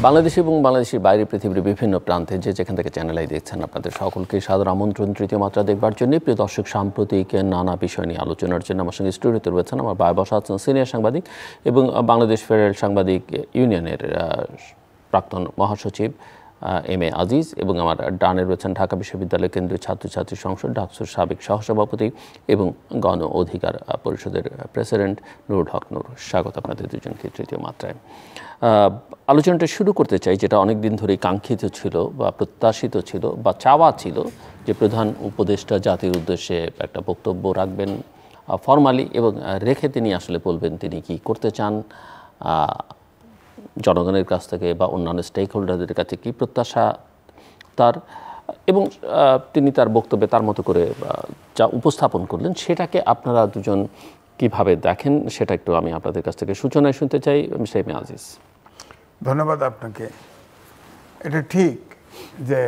বাংলাদেশে এবং বাংলাদেশের বাইরে পৃথিবীর বিভিন্ন প্রান্তে যেখান থেকে চ্যানেলাই দেখছেন আপনাদের সকলকে সাদর আমন্ত্রণ তৃতীয় মাত্রা দেখবার জন্য। প্রিয় দর্শক, সাম্প্রতিক নানা বিষয় নিয়ে আলোচনার জন্য আমার সঙ্গে স্টুডিওতে রয়েছেন আমার বায় বসা আছেন সিনিয়র সাংবাদিক এবং বাংলাদেশ ফেডারেল সাংবাদিক ইউনিয়নের প্রাক্তন মহাসচিব এম এ আজিজ, এবং আমার ডানে রয়েছেন ঢাকা বিশ্ববিদ্যালয় কেন্দ্রীয় ছাত্রছাত্রী সংসদ ডাকসুর সাবেক সহসভাপতি এবং গণ অধিকার পরিষদের প্রেসিডেন্ট নুরুল হক নূর। স্বাগত আপনাদের দুজনকে তৃতীয় মাত্রায়। আলোচনাটা শুরু করতে চাই যেটা অনেক দিন ধরেই কাঙ্ক্ষিত ছিল বা প্রত্যাশিত ছিল বা চাওয়া ছিল, যে প্রধান উপদেষ্টা জাতির উদ্দেশ্যে একটা বক্তব্য রাখবেন ফরমালি, এবং রেখে তিনি আসলে বলবেন তিনি কি করতে চান, জনগণের কাছ থেকে বা অন্যান্য স্টেক হোল্ডারদের কাছে কী প্রত্যাশা তার, এবং তিনি তার বক্তব্যে তার মতো করে যা উপস্থাপন করলেন সেটাকে আপনারা দুজন কিভাবে দেখেন সেটা একটু আমি আপনাদের কাছ থেকে সূচনায় শুনতে চাই। Mister M A Aziz. ধন্যবাদ আপনাকে। এটা ঠিক যে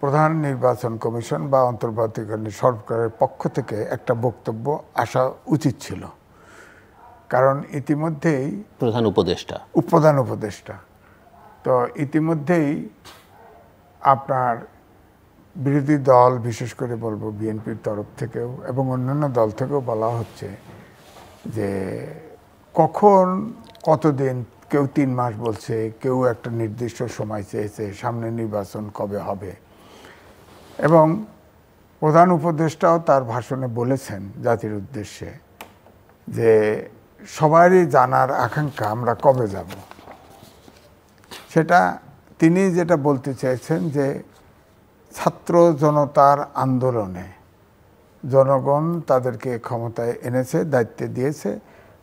প্রধান নির্বাচন কমিশন বা অন্তর্বর্তীকালীন সরকারের পক্ষ থেকে একটা বক্তব্য আসা উচিত ছিল, কারণ ইতিমধ্যেই প্রধান উপদেষ্টা তো ইতিমধ্যেই আপনার বিরোধী দল, বিশেষ করে বলবো বিএনপির তরফ থেকেও এবং অন্যান্য দল থেকেও বলা হচ্ছে যে কখন কতদিন, কেউ 3 মাস বলছে, কেউ একটা নির্দিষ্ট সময় চেয়েছে, সামনে নির্বাচন কবে হবে। এবং প্রধান উপদেষ্টাও তার ভাষণে বলেছেন জাতির উদ্দেশ্যে যে সবারই জানার আকাঙ্ক্ষা আমরা কবে যাব। সেটা তিনি যেটা বলতে চেয়েছেন যে ছাত্র জনতার আন্দোলনে জনগণ তাদেরকে ক্ষমতায় এনেছে, দায়িত্বে দিয়েছে,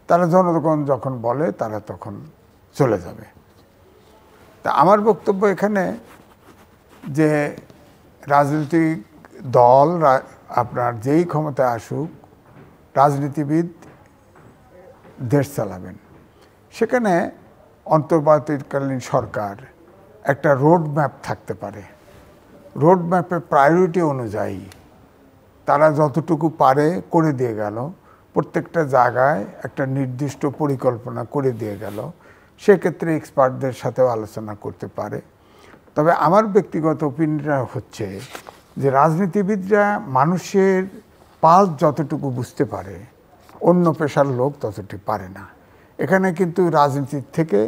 তারা জনগণ যখন বলে তারা তখন চলে যাবে। তা আমার বক্তব্য এখানে যে রাজনৈতিক দল আপনার যেই ক্ষমতায় আসুক, রাজনীতিবিদ দেশ চালাবেন, সেখানে অন্তর্বর্তীকালীন সরকার একটা রোড ম্যাপ থাকতে পারে। রোড ম্যাপের প্রায়োরিটি অনুযায়ী তারা যতটুকু পারে করে দিয়ে গেল, প্রত্যেকটা জায়গায় একটা নির্দিষ্ট পরিকল্পনা করে দিয়ে গেল। সেক্ষেত্রে এক্সপার্টদের সাথেও আলোচনা করতে পারে। তবে আমার ব্যক্তিগত ওপিনিয়ন হচ্ছে যে রাজনীতিবিদরা মানুষের পালস যতটুকু বুঝতে পারে অন্য পেশার লোক ততটুকু পারে না। এখানে কিন্তু রাজনীতির থেকে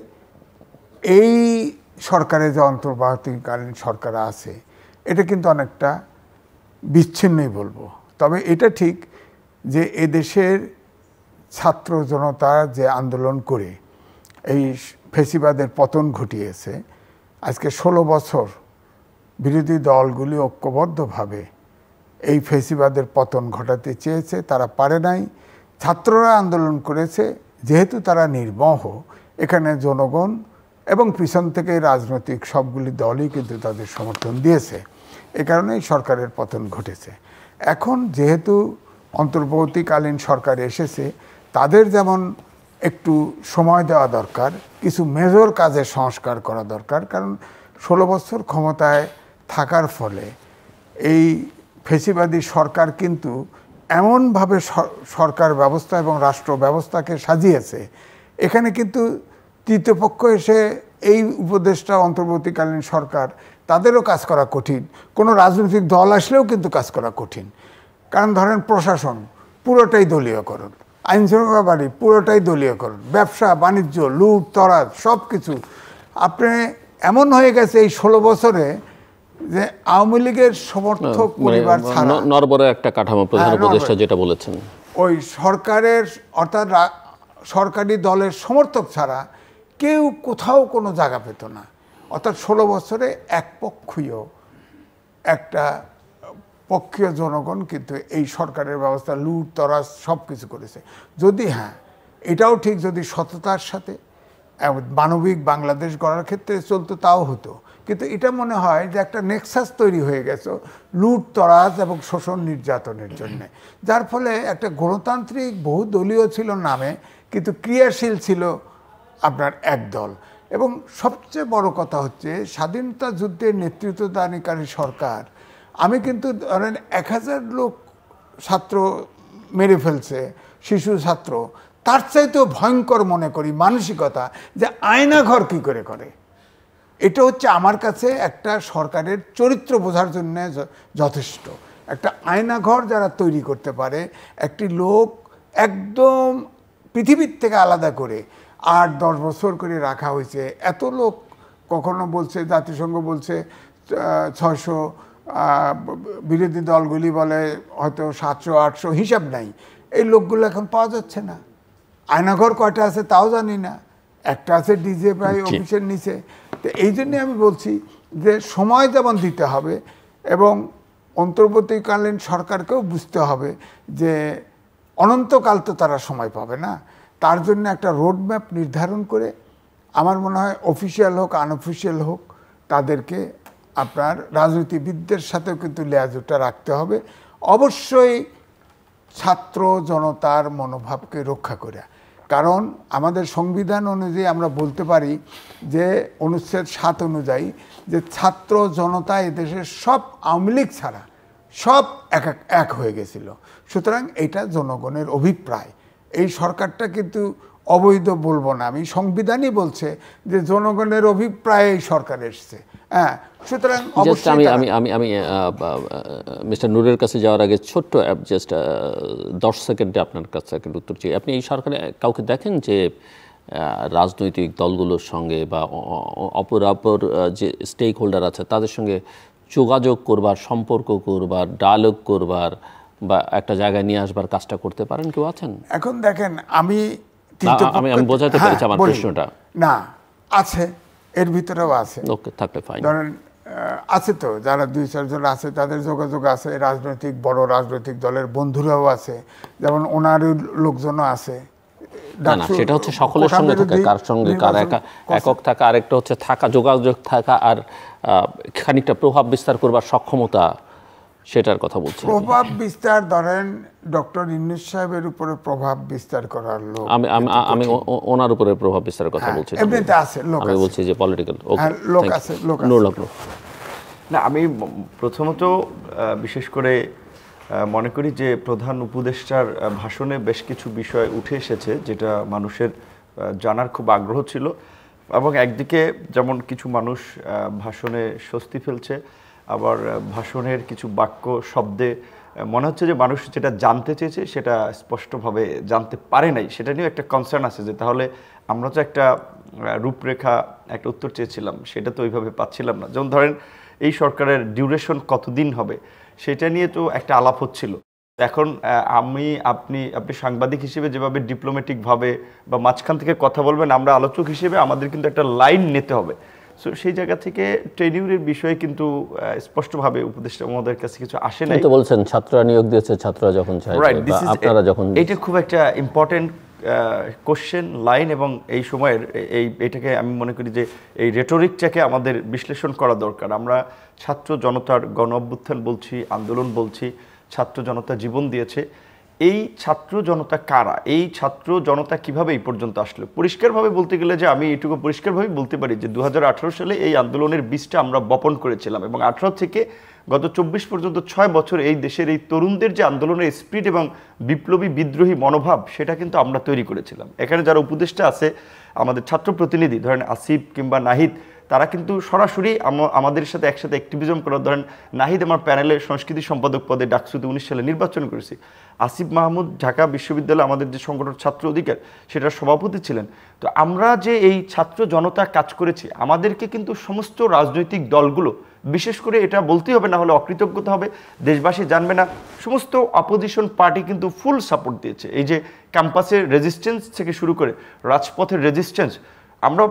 এই সরকারে যে অন্তর্বর্তীকালীন সরকার আছে এটা কিন্তু অনেকটা বিচ্ছিন্নই বলবো। তবে এটা ঠিক যে এদেশের ছাত্র জনতা যে আন্দোলন করে এই ফ্যাসিবাদের পতন ঘটিয়েছে, আজকে 16 বছর বিরোধী দলগুলি ঐক্যবদ্ধভাবে এই ফ্যাসিবাদের পতন ঘটাতে চেয়েছে, তারা পারে নাই। ছাত্ররা আন্দোলন করেছে, যেহেতু তারা নির্মোহ, এখানে জনগণ এবং পিছন থেকে রাজনৈতিক সবগুলি দলই কিন্তু তাদের সমর্থন দিয়েছে। এ কারণেই সরকারের পতন ঘটেছে। এখন যেহেতু অন্তর্বর্তীকালীন সরকার এসেছে, তাদের যেমন একটু সময় দেওয়া দরকার, কিছু মেজর কাজের সংস্কার করা দরকার। কারণ 16 বছর ক্ষমতায় থাকার ফলে এই ফ্যাসিবাদী সরকার কিন্তু এমনভাবে সরকার ব্যবস্থা এবং রাষ্ট্র ব্যবস্থাকে সাজিয়েছে, এখানে কিন্তু তৃতীয় পক্ষ এসে এই উপদেষ্টা অন্তর্বর্তীকালীন সরকার তাদেরও কাজ করা কঠিন, কোনো রাজনৈতিক দল আসলেও কিন্তু কাজ করা কঠিন। কারণ ধরেন প্রশাসন পুরোটাই দলীয়করণ, আইনশৃঙ্খলা বাড়ি পুরোটাই দলীয়করণ, ব্যবসা বাণিজ্য, লুট তরাজ সব কিছু আপনি এমন হয়ে গেছে এই 16 বছরে যে আওয়ামী লীগের সমর্থক পরিবার ছাড়া নরবরে একটা কাঠামো প্রধান উপদেষ্টা যেটা বলেছেন, ওই সরকারের অর্থাৎ সরকারি দলের সমর্থক ছাড়া কেউ কোথাও কোনো জায়গা পেত না। অর্থাৎ 16 বছরে একপক্ষীয় একটা পক্ষীয় জনগণ কিন্তু এই সরকারের ব্যবস্থা লুট তরাজ সব কিছু করেছে। যদি হ্যাঁ, এটাও ঠিক, যদি সততার সাথে মানবিক বাংলাদেশ গড়ার ক্ষেত্রে চলতো তাও হতো। কিন্তু এটা মনে হয় যে একটা নেক্সাস তৈরি হয়ে গেছে লুট তরাজ এবং শোষণ নির্যাতনের জন্য, যার ফলে একটা গণতান্ত্রিক বহুদলীয় ছিল নামে, কিন্তু ক্রিয়াশীল ছিল আপনার এক দল। এবং সবচেয়ে বড় কথা হচ্ছে স্বাধীনতা যুদ্ধের নেতৃত্বদানকারী সরকার, আমি কিন্তু ধরেন 1000 লোক ছাত্র মেরে ফেলছে, শিশু ছাত্র, তার চাইতেও ভয়ঙ্কর মনে করি মানসিকতা যে আয়নাঘর কী করে করে। এটা হচ্ছে আমার কাছে একটা সরকারের চরিত্র বোঝার জন্য যথেষ্ট। একটা আয়নাঘর যারা তৈরি করতে পারে, একটি লোক একদম পৃথিবীর থেকে আলাদা করে 8-10 বছর করে রাখা হয়েছে। এত লোক কখনো বলছে, জাতিসংঘ বলছে 600, বিরোধী দলগুলি বলে হয়তো 700-800, হিসাব নাই। এই লোকগুলো এখন পাওয়া যাচ্ছে না। আয়নাঘর কয়টা আছে তাও জানি না, একটা আছে ডিজিএফআই অফিসের নিচে। তো এই জন্যে আমি বলছি যে সময় যেমন দিতে হবে এবং অন্তর্বর্তীকালীন সরকারকেও বুঝতে হবে যে অনন্তকাল তো তারা সময় পাবে না। তার জন্য একটা রোডম্যাপ নির্ধারণ করে, আমার মনে হয় অফিসিয়াল হোক আনঅফিসিয়াল হোক, তাদেরকে আপনার রাজনীতিবিদদের সাথেও কিন্তু লেয়াজুটা রাখতে হবে, অবশ্যই ছাত্র জনতার মনোভাবকে রক্ষা করে। কারণ আমাদের সংবিধান অনুযায়ী আমরা বলতে পারি যে অনুচ্ছেদ 7 অনুযায়ী যে ছাত্র জনতা এদেশের সব আওয়ামী লীগ ছাড়া সব এক হয়ে গেছিল। সুতরাং এটা জনগণের অভিপ্রায়। এই সরকারটা কিন্তু অবৈধ বলবো না, আমি সংবিধানই বলছে যে জনগণের অভিপ্রায়ে এই সরকার এসছে। হ্যাঁ, সুতরাং আমি মিস্টার নূরের কাছে যাওয়ার আগে ছোট্ট জাস্ট 10 সেকেন্ডে আপনার কাছে একটা উত্তর চাই। আপনি এই সরকারে কাউকে দেখেন যে রাজনৈতিক দলগুলোর সঙ্গে বা অপরাপর যে স্টেক হোল্ডার আছে তাদের সঙ্গে যোগাযোগ করবার, সম্পর্ক করবার, ডায়ালগ করবার বা একটা জায়গায় নিয়ে আসবার কাজটা করতে পারেন? কেউ আছেন? এখন দেখেন, আমি বোঝাতে পেরেছি আমার প্রশ্নটা। না, আছে, এর ভিতরেও আছে। ওকে, থাকলে ফাইন। ধরেন আছে তো, যারা 2-4 জন আছে তাদের যোগাযোগ আছে, রাজনৈতিক বড় রাজনৈতিক দলের বন্ধুরাও আছে, যেমন ওনারই লোকজনও আছে। না, সেটা হচ্ছে সকলের সঙ্গে থাকা, কার সঙ্গে কার একক থাকা, আরেকটা হচ্ছে থাকা, যোগাযোগ থাকা, আর খানিকটা প্রভাব বিস্তার করবার সক্ষমতা, সেটার কথা বলছি। প্রভাব বিস্তার, ধরেন ডক্টর ইউনূস সাহেবের উপরে প্রভাব বিস্তার করার লোক, আমি ওনার উপরে প্রভাব বিস্তারের কথা বলছি। এমনিতে আছে লোক, আমি বলছি যে পলিটিক্যাল লোক আছে। না, আমি প্রথমত বিশেষ করে মনে করি যে প্রধান উপদেষ্টার ভাষণে বেশ কিছু বিষয় উঠে এসেছে যেটা মানুষের জানার খুব আগ্রহ ছিল। এবং একদিকে যেমন কিছু মানুষ ভাষণে স্বস্তি ফেলছে, আবার ভাষণের কিছু বাক্য শব্দে মনে হচ্ছে যে মানুষ যেটা জানতে চেয়েছে সেটা স্পষ্টভাবে জানতে পারে নাই। সেটা নিয়েও একটা কনসার্ন আছে যে তাহলে আমরা তো একটা রূপরেখা, একটা উত্তর চেয়েছিলাম, সেটা তো ওইভাবে পাচ্ছিলাম না। যেমন ধরেন এই সরকারের ডিউরেশন কতদিন হবে সেটা নিয়ে তো একটা আলাপ হচ্ছিল। এখন আপনি সাংবাদিক হিসেবে যেভাবে ডিপ্লোম্যাটিকভাবে বা মাঝখান থেকে কথা বলবেন, আমরা আলোচক হিসেবে আমাদের কিন্তু একটা লাইন নিতে হবে। সো সেই জায়গা থেকে টেনিউরের বিষয়ে কিন্তু স্পষ্টভাবে উপদেষ্টা মহোদয়ের কাছে কিছু আসে নাই। তো বলছেন ছাত্ররা নিয়োগ দিয়েছে, ছাত্ররা যখন চাইবে বা আপনারা যখন, এটা খুব একটা ইম্পর্টেন্ট কোশ্চেন লাইন। এবং এই সময়ের এইটাকে আমি মনে করি যে এই রেটরিকটাকে আমাদের বিশ্লেষণ করা দরকার। আমরা ছাত্র জনতার গণ অভ্যুত্থান বলছি, আন্দোলন বলছি, ছাত্র জনতা জীবন দিয়েছে। এই ছাত্র জনতা কারা? এই ছাত্র জনতা কিভাবে এই পর্যন্ত আসলো? পরিষ্কারভাবে বলতে গেলে যে আমি এটুকু পরিষ্কারভাবে বলতে পারি যে 2018 সালে এই আন্দোলনের বীজটা আমরা বপন করেছিলাম এবং 18 থেকে গত 24 পর্যন্ত 6 বছর এই দেশের এই তরুণদের যে আন্দোলনের স্পিরিট এবং বিপ্লবী বিদ্রোহী মনোভাব, সেটা কিন্তু আমরা তৈরি করেছিলাম। এখানে যারা উপদেষ্টা আছে, আমাদের ছাত্র প্রতিনিধি, ধরেন আসিফ কিংবা নাহিদ, তারা কিন্তু সরাসরি আমাদের সাথে একসাথে অ্যাক্টিভিজম করার, ধরেন নাহিদ আমার প্যানেলের সংস্কৃতি সম্পাদক পদে ডাকসুতে 19 সালে নির্বাচন করেছি। আসিফ মাহমুদ ঢাকা বিশ্ববিদ্যালয় আমাদের যে সংগঠন ছাত্র অধিকার, সেটার সভাপতি ছিলেন। তো আমরা যে এই ছাত্র জনতা কাজ করেছি, আমাদেরকে কিন্তু সমস্ত রাজনৈতিক দলগুলো, বিশেষ করে এটা বলতেই হবে, না হলে অকৃতজ্ঞতা হবে, দেশবাসী জানবে না, সমস্ত অপোজিশন পার্টি কিন্তু ফুল সাপোর্ট দিয়েছে। এই যে ক্যাম্পাসের রেজিস্ট্যান্স থেকে শুরু করে রাজপথের রেজিস্ট্যান্স, আমরা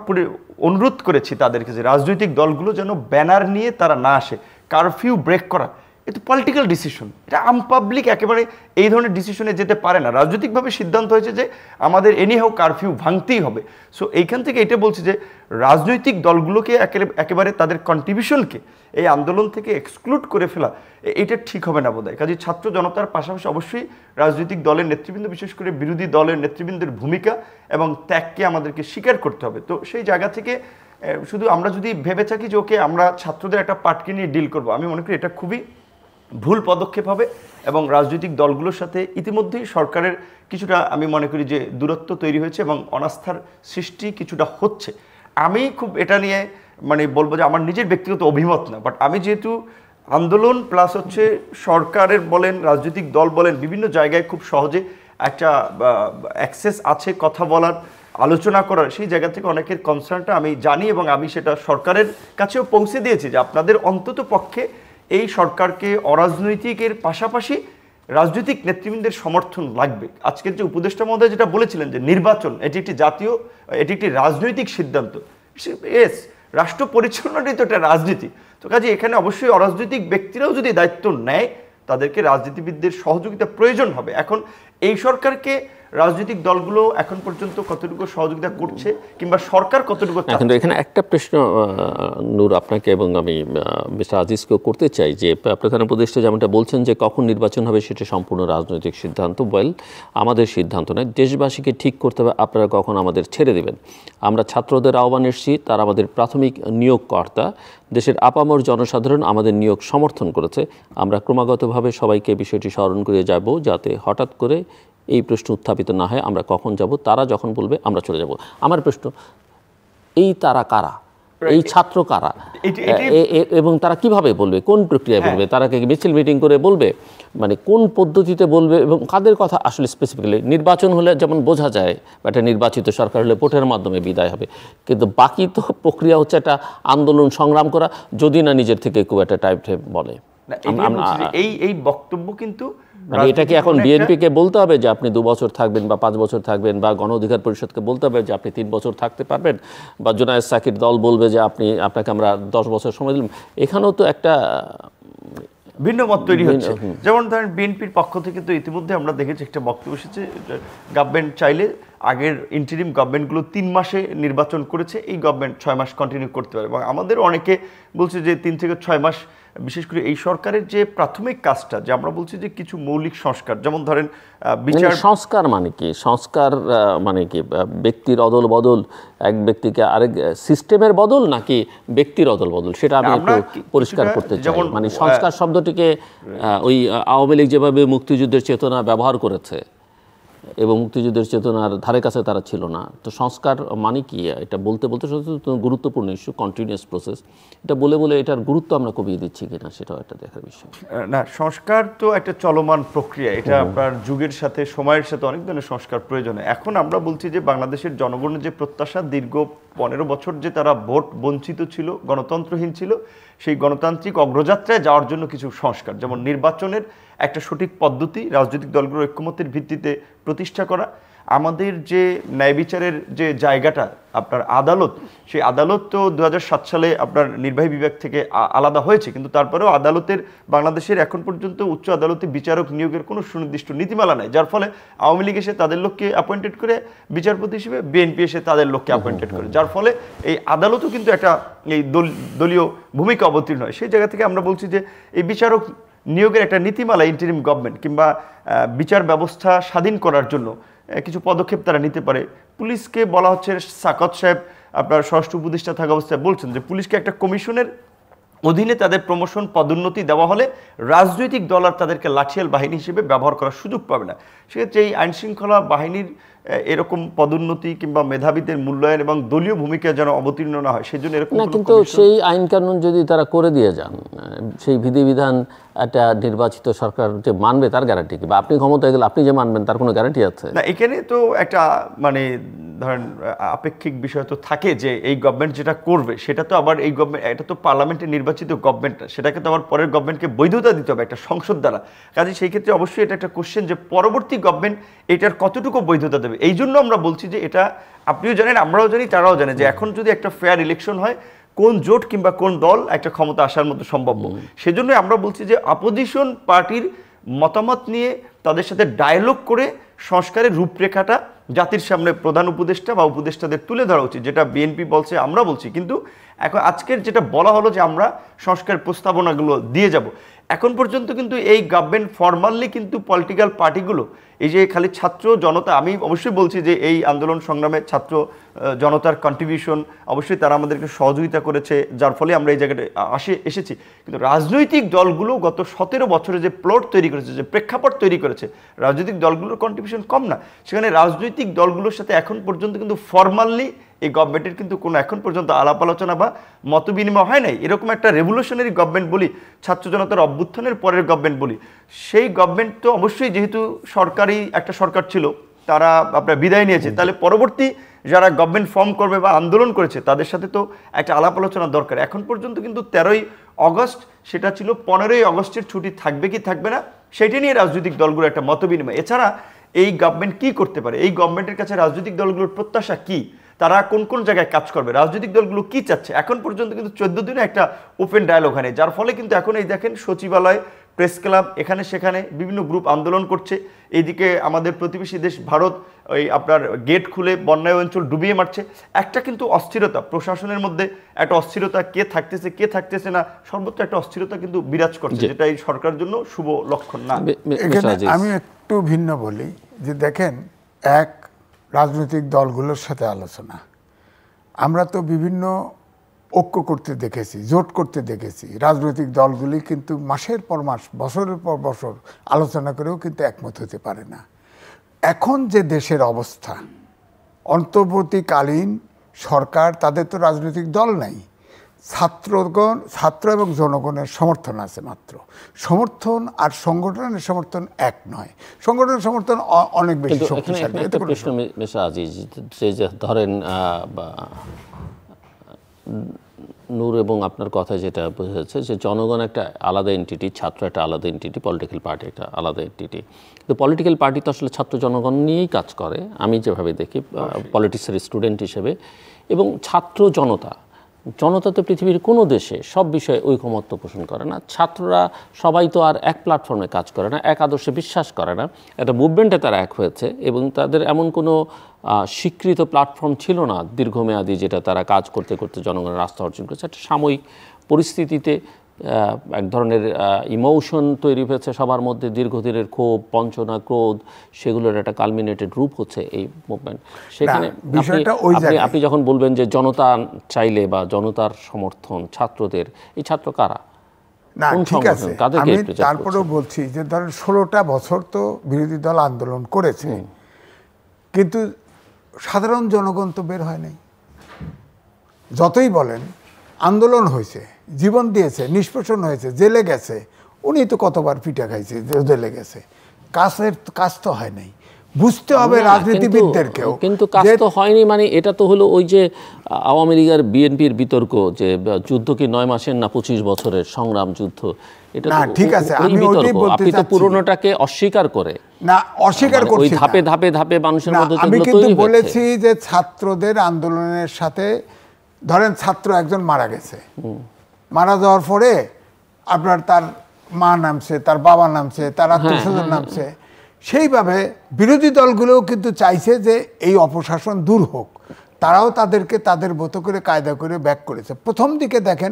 অনুরোধ করেছি তাদেরকে যে রাজনৈতিক দলগুলো যেন ব্যানার নিয়ে তারা না আসে। কারফিউ ব্রেক করা এটা পলিটিক্যাল ডিসিশন, এটা আনপাবলিক একেবারে এই ধরনের ডিসিশনে যেতে পারে না। রাজনৈতিকভাবে সিদ্ধান্ত হয়েছে যে আমাদের এনিহাও কারফিউ ভাঙতেই হবে। সো এইখান থেকে এটা বলছি যে রাজনৈতিক দলগুলোকে একেবারে তাদের কন্ট্রিবিউশনকে এই আন্দোলন থেকে এক্সক্লুড করে ফেলা, এটা ঠিক হবে না বোধহয়। কাজে ছাত্র জনতার পাশাপাশি অবশ্যই রাজনৈতিক দলের নেতৃবৃন্দ, বিশেষ করে বিরোধী দলের নেতৃবৃন্দের ভূমিকা এবং ত্যাগকে আমাদেরকে স্বীকার করতে হবে। তো সেই জায়গা থেকে শুধু আমরা যদি ভেবে থাকি যে ওকে আমরা ছাত্রদের একটা পার্টকে নিয়ে ডিল করবো, আমি মনে করি এটা খুবই ভুল পদক্ষেপ হবে এবং রাজনৈতিক দলগুলোর সাথে ইতিমধ্যেই সরকারের কিছুটা আমি মনে করি যে দূরত্ব তৈরি হয়েছে এবং অনাস্থার সৃষ্টি কিছুটা হচ্ছে। আমি খুব এটা নিয়ে মানে বলবো যে আমার নিজের ব্যক্তিগত অভিমত না, বাট আমি যেহেতু আন্দোলন প্লাস হচ্ছে সরকারের বলেন রাজনৈতিক দল বলেন বিভিন্ন জায়গায় খুব সহজে একটা অ্যাক্সেস আছে কথা বলার আলোচনা করার, সেই জায়গা থেকে অনেকের কনসার্নটা আমি জানি এবং আমি সেটা সরকারের কাছেও পৌঁছে দিয়েছি যে আপনাদের অন্তত পক্ষে এই সরকারকে অরাজনৈতিকের পাশাপাশি রাজনৈতিক নেতৃবৃন্দের সমর্থন লাগবে। আজকের যে উপদেষ্টা মহোদয় যেটা বলেছিলেন যে নির্বাচন এটি একটি জাতীয়, এটি একটি রাজনৈতিক সিদ্ধান্ত, এস রাষ্ট্র পরিচালনাটাই তো একটা রাজনীতি। তো কাজে এখানে অবশ্যই অরাজনৈতিক ব্যক্তিরাও যদি দায়িত্ব নেয় তাদেরকে রাজনীতিবিদদের সহযোগিতা প্রয়োজন হবে। এখন এই সরকারকে রাজনৈতিক দলগুলো এখন পর্যন্ত কতটুকু সহযোগিতা করছে কিংবা সরকার কতটুকু? কিন্তু এখানে একটা প্রশ্ন নূর আপনাকে এবং আমি মিস্টার আজিজকেও করতে চাই যে প্রধান উপদেষ্টা যেমনটা বলছেন যে কখন নির্বাচন হবে সেটা সম্পূর্ণ রাজনৈতিক সিদ্ধান্ত, আমাদের সিদ্ধান্ত নয়, দেশবাসীকে ঠিক করতে হবে আপনারা কখন আমাদের ছেড়ে দেবেন। আমরা ছাত্রদের আহ্বান এসেছি, তারা আমাদের প্রাথমিক নিয়োগকর্তা, দেশের আপামর জনসাধারণ আমাদের নিয়োগ সমর্থন করেছে। আমরা ক্রমাগতভাবে সবাইকে বিষয়টি স্মরণ করে যাব যাতে হঠাৎ করে এই প্রশ্ন উত্থাপিত না হয় আমরা কখন যাব, তারা যখন বলবে আমরা চলে যাব। আমার প্রশ্ন, এই তারা কারা, এই ছাত্র কারা এবং তারা কিভাবে বলবে, কোন প্রক্রিয়ায় বলবে, তারা কি মিছিল মিটিং করে বলবে, মানে কোন পদ্ধতিতে বলবে এবং কাদের কথা আসলে স্পেসিফিক্যালি? নির্বাচন হলে যেমন বোঝা যায় একটা নির্বাচিত সরকার হলে ভোটের মাধ্যমে বিদায় হবে, কিন্তু বাকি তো প্রক্রিয়া হচ্ছে একটা আন্দোলন সংগ্রাম করা, যদি না নিজের থেকে খুব একটা টাইপ বলে। এই বক্তব্য কিন্তু এটা কি এখন বিএনপিকে বলতে হবে যে আপনি 2 বছর থাকবেন বা 5 বছর থাকবেন, বা গণ অধিকার পরিষদকে বলতে হবে যে আপনি 3 বছর থাকতে পারবেন, বা জুনায়েদ সাকির দল বলবে যে আপনাকে আমরা 10 বছর সময় দিলাম? এখানেও তো একটা ভিন্ন মত তৈরি হচ্ছে। যেমন ধরেন বিএনপির পক্ষ থেকে তো ইতিমধ্যে আমরা দেখেছি একটা বক্তব্য এসেছে, গভর্নমেন্ট চাইলে আগের ইন্টারিম গভর্নমেন্টগুলো 3 মাসে নির্বাচন করেছে, এই গভর্নমেন্ট 6 মাস কন্টিনিউ করতে পারে। এবং আমাদের অনেকে বলছে যে 3 থেকে 6 মাস, বিশেষ করে এই সরকারের যে প্রাথমিক কাজটা, যে আমরা বলছি যে কিছু মৌলিক সংস্কার, যেমন ধরেন বিচার সংস্কার মানে কি, সংস্কার মানে কি ব্যক্তির অদল বদল, এক ব্যক্তিকে আরেক সিস্টেমের বদল নাকি ব্যক্তির অদল বদল, সেটা আমি একটু পরিষ্কার করতে চাই। মানে সংস্কার শব্দটিকে ওই আওয়ামী লীগ যেভাবে মুক্তিযুদ্ধের চেতনা ব্যবহার করেছে এবং মুক্তিযুদ্ধের চেতনার ধারে কাছে তারা ছিল না, তো সংস্কার মানে কি এটা বলতে বলতে গুরুত্বপূর্ণ ইস্যু, কন্টিনিউয়াস প্রসেস, এটা বলে বলে এটার গুরুত্ব আমরা কমিয়ে দিচ্ছি কিনা সেটাও একটা দেখার বিষয়। না, সংস্কার তো একটা চলমান প্রক্রিয়া, এটা আপনার যুগের সাথে সময়ের সাথে অনেক ধরনের সংস্কার প্রয়োজন। এখন আমরা বলছি যে বাংলাদেশের জনগণের যে প্রত্যাশা, দীর্ঘ 15 বছর যে তারা ভোট বঞ্চিত ছিল, গণতন্ত্রহীন ছিল, সেই গণতান্ত্রিক অগ্রযাত্রায় যাওয়ার জন্য কিছু সংস্কার, যেমন নির্বাচনের একটা সঠিক পদ্ধতি রাজনৈতিক দলগুলোর ঐক্যমতের ভিত্তিতে প্রতিষ্ঠা করা, আমাদের যে ন্যায় বিচারের যে জায়গাটা আপনার আদালত, সেই আদালত তো 2007 সালে আপনার নির্বাহী বিভাগ থেকে আলাদা হয়েছে, কিন্তু তারপরেও আদালতের বাংলাদেশের এখন পর্যন্ত উচ্চ আদালতে বিচারক নিয়োগের কোনো সুনির্দিষ্ট নীতিমালা নাই, যার ফলে আওয়ামী লীগ এসে তাদের লোককে অ্যাপয়েন্টেড করে বিচারপতি হিসেবে, বিএনপি এসে তাদের লোককে অ্যাপয়েন্টেড করে, যার ফলে এই আদালতও কিন্তু একটা এই দলীয় ভূমিকা অবতীর্ণ হয়। সেই জায়গা থেকে আমরা বলছি যে এই বিচারক নিয়োগের একটা নীতিমালা ইন্টারিম গভর্নমেন্ট কিংবা বিচার ব্যবস্থা স্বাধীন করার জন্য কিছু পদক্ষেপ তারা নিতে পারে। পুলিশকে বলা হচ্ছে, সাকত সাহেব আপনার স্বরাষ্ট্র উপদেষ্টা থাকা অবস্থায় বলছেন যে পুলিশকে একটা কমিশনের অধীনে তাদের প্রমোশন পদোন্নতি দেওয়া হলে রাজনৈতিক দল আর তাদেরকে লাঠিয়াল বাহিনী হিসেবে ব্যবহার করার সুযোগ পাবে না। সেক্ষেত্রে এই আইনশৃঙ্খলা বাহিনীর এরকম পদোন্নতি কিংবা মেধাবীদের মূল্যায়ন এবং দলীয় ভূমিকা যেন অবতীর্ণ না হয়, সেই জন্য এরকম না। কিন্তু সেই আইন কানুন যদি তারা করে দিয়ে যান, সেই বিধিবিধান একটা নির্বাচিত সরকার যে মানবে তার গ্যারান্টি কি? বা আপনি ক্ষমতায় গেলে আপনি যে মানবেন তার কোনো গ্যারান্টি আছে? না, এখানে তো একটা মানে ধরেন আপেক্ষিক বিষয় তো থাকে যে এই গভর্নমেন্ট যেটা করবে সেটা তো আবার এই গভর্নমেন্ট, এটা তো পার্লামেন্টে নির্বাচিত গভর্নমেন্ট, সেটাকে তো আবার পরের গভর্নমেন্টকে বৈধতা দিতে হবে একটা সংসদ দ্বারা। কাজে সেই ক্ষেত্রে অবশ্যই এটা একটা কোশ্চেন যে পরবর্তী গভর্নমেন্ট এটার কতটুকু বৈধতা দেবে। এই জন্য আমরা বলছি যে এটা আপনিও জানেন, আমরাও জানি, তারাও জানে যে এখন যদি একটা ফেয়ার ইলেকশন হয়, কোন জোট কিংবা কোন দল একটা ক্ষমতা আসার মতো সম্ভাব্য, সেজন্য আমরা বলছি যে অপোজিশন পার্টির মতামত নিয়ে তাদের সাথে ডায়ালগ করে সংস্কারের রূপরেখাটা জাতির সামনে প্রধান উপদেষ্টা বা উপদেষ্টাদের তুলে ধরা উচিত, যেটা বিএনপি বলছে, আমরা বলছি। কিন্তু এখন আজকের যেটা বলা হলো যে আমরা সংস্কার প্রস্তাবনাগুলো দিয়ে যাব, এখন পর্যন্ত কিন্তু এই গভর্নমেন্ট ফর্মালি কিন্তু পলিটিক্যাল পার্টিগুলো এই যে খালি ছাত্র জনতা, আমি অবশ্যই বলছি যে এই আন্দোলন সংগ্রামে ছাত্র জনতার কন্ট্রিবিউশন অবশ্যই তারা আমাদেরকে সহযোগিতা করেছে, যার ফলে আমরা এই জায়গাটা এসেছি। কিন্তু রাজনৈতিক দলগুলো গত 17 বছরে যে প্লট তৈরি করেছে, যে প্রেক্ষাপট তৈরি করেছে, রাজনৈতিক দলগুলোর কন্ট্রিবিউশন কম না। সেখানে রাজনৈতিক দলগুলোর সাথে এখন পর্যন্ত কিন্তু ফর্মালি এই গভর্নমেন্টের কিন্তু কোনো এখন পর্যন্ত আলাপ আলোচনা বা মত বিনিময় হয় নাই। এরকম একটা রেভলিউশনারি গভর্নমেন্ট বলি, ছাত্র জনতার অভ্যুত্থানের পরের গভর্নমেন্ট বলি, সেই গভর্নমেন্ট তো অবশ্যই যেহেতু সরকারি একটা সরকার ছিল, তারা আপনার বিদায় নিয়েছে, তাহলে পরবর্তী যারা গভর্নমেন্ট ফর্ম করবে বা আন্দোলন করেছে তাদের সাথে তো একটা আলাপ আলোচনা দরকার। এখন পর্যন্ত কিন্তু 13ই অগস্ট, সেটা ছিল 15ই অগস্টের ছুটি থাকবে কি থাকবে না সেটা নিয়ে রাজনৈতিক দলগুলো একটা মত বিনিময়। এছাড়া এই গভর্নমেন্ট কি করতে পারে, এই গভর্নমেন্টের কাছে রাজনৈতিক দলগুলোর প্রত্যাশা কি, তারা কোন কোন জায়গায় কাজ করবে, রাজনৈতিক দলগুলো কি চাচ্ছে, এখন পর্যন্ত কিন্তু 14 দিনে একটা ওপেন ডায়ালগ হয়নি। যার ফলে কিন্তু এখন এই দেখেন সচিবালয়, প্রেস ক্লাব, এখানে সেখানে বিভিন্ন গ্রুপ আন্দোলন করছে। এইদিকে আমাদের প্রতিবেশী দেশ ভারত ওই আপনার গেট খুলে বন্যায় অঞ্চল ডুবিয়ে মারছে। একটা কিন্তু অস্থিরতা প্রশাসনের মধ্যে, একটা অস্থিরতা, কে থাকতেছে কে থাকতেছে না, সর্বত্র একটা অস্থিরতা কিন্তু বিরাজ করছে, যেটা এই সরকারের জন্য শুভ লক্ষণ না। এখানে আমি একটু ভিন্ন বলি যে দেখেন, এক রাজনৈতিক দলগুলোর সাথে আলোচনা, আমরা তো বিভিন্ন ঐক্য করতে দেখেছি, জোট করতে দেখেছি। রাজনৈতিক দলগুলি কিন্তু মাসের পর মাস, বছরের পর বছর আলোচনা করেও কিন্তু একমত হতে পারে না। এখন যে দেশের অবস্থা, অন্তর্বর্তীকালীন সরকার, তাদের তো রাজনৈতিক দল নাই, ছাত্র এবং জনগণের সমর্থন আছে মাত্র। সমর্থন আর সংগঠনের সমর্থন এক নয়, সংগঠনের সমর্থন অনেক বেশি শক্তিশালী। ধরেন নূর এবং আপনার কথা যেটা বোঝাচ্ছে যে জনগণ একটা আলাদা এন্টিটি, ছাত্র একটা আলাদা এন্টিটি, পলিটিক্যাল পার্টি একটা আলাদা এন্টিটি। তো পলিটিক্যাল পার্টি তো আসলে ছাত্র জনগণ নিয়েই কাজ করে, আমি যেভাবে দেখি পলিটিক্সের স্টুডেন্ট হিসেবে। এবং ছাত্র জনতা তো পৃথিবীর কোনো দেশে সব বিষয়ে ঐকমত্য পোষণ করে না। ছাত্ররা সবাই তো আর এক প্ল্যাটফর্মে কাজ করে না, এক আদর্শে বিশ্বাস করে না। একটা মুভমেন্টে তারা এক হয়েছে এবং তাদের এমন কোনো স্বীকৃত প্ল্যাটফর্ম ছিল না দীর্ঘমেয়াদী, যেটা তারা কাজ করতে করতে জনগণের আস্থা অর্জন করেছে। একটা সাময়িক পরিস্থিতিতে এক ধরনের ইমোশন তৈরি হয়েছে সবার মধ্যে, দীর্ঘদিনের ক্ষোভ, বঞ্চনা, ক্রোধ, সেগুলোর একটা কালমিনেটেড রূপ হচ্ছে এই মুভমেন্ট। সেখানে আপনি যখন বলবেন যে জনতা চাইলে বা জনতার সমর্থন ছাত্রদের, এই ছাত্র কারা? না ঠিক আছে, আমি তারপরেও বলছি যে ধরেন 16টা বছর তো বিরোধী দল আন্দোলন করেছে, কিন্তু সাধারণ জনগণ তো বের হয় নাই। যতই বলেন আন্দোলন হয়েছে, জীবন দিয়েছে, নিষ্পেষণ হয়েছে, জেলে গেছে, উনি তো কতবার পিঠা খাইছে, জেলে গেছে, কাজ তো হয় নাই। বুঝতে হবে রাজনীতিবিদদেরকেও, কিন্তু কাজ তো হয়নি মানে এটা তো হলো ওই যে আওয়ামী লীগের বিএনপির বিতর্ক যে যুদ্ধ কি 9 মাসের না 25 বছরের সংগ্রাম যুদ্ধ। এটা না ঠিক আছে, আমি ওইটাই বলতে আপনি তো পুরনোটাকে অস্বীকার করে না, অস্বীকার করছি, ওই ধাপে ধাপে ধাপে মানুষের মধ্যে আমি কিন্তু বলেছি যে ছাত্রদের আন্দোলনের সাথে ধরেন ছাত্র একজন মারা গেছে, মারা যাওয়ার পরে আপনার তার মা নামছে, তার বাবা নামছে, তার আত্মীয়স্বজন নামছে। সেইভাবে বিরোধী দলগুলোও কিন্তু চাইছে যে এই অপশাসন দূর হোক, তারাও তাদেরকে তাদের মতো করে কায়দা করে ব্যাক করেছে। প্রথম দিকে দেখেন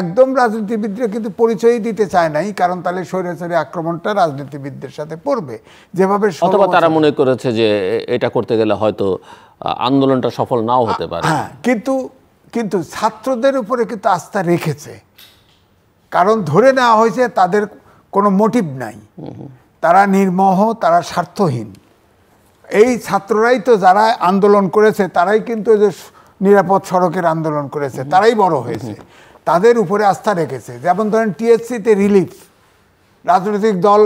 একদম রাজনীতিবিদরা কিন্তু পরিচয়ই দিতে চায় নাই, কারণ তাহলে স্বৈরাচারী আক্রমণটা রাজনীতিবিদদের সাথে পড়বে। যেভাবে অথবা তারা মনে করেছে যে এটা করতে গেলে হয়তো আন্দোলনটা সফল নাও হতে পারে। হ্যাঁ, কিন্তু ছাত্রদের উপরে কিন্তু আস্থা রেখেছে, কারণ ধরে নেওয়া হয়েছে তাদের কোনো মোটিভ নাই, তারা নির্মোহ, তারা স্বার্থহীন। এই ছাত্ররাই তো যারা আন্দোলন করেছে, তারাই কিন্তু যে নিরাপদ সড়কের আন্দোলন করেছে, তারাই বড় হয়েছে, তাদের উপরে আস্থা রেখেছে। যেমন ধরেন টিএসসিতে রিলিফ, রাজনৈতিক দল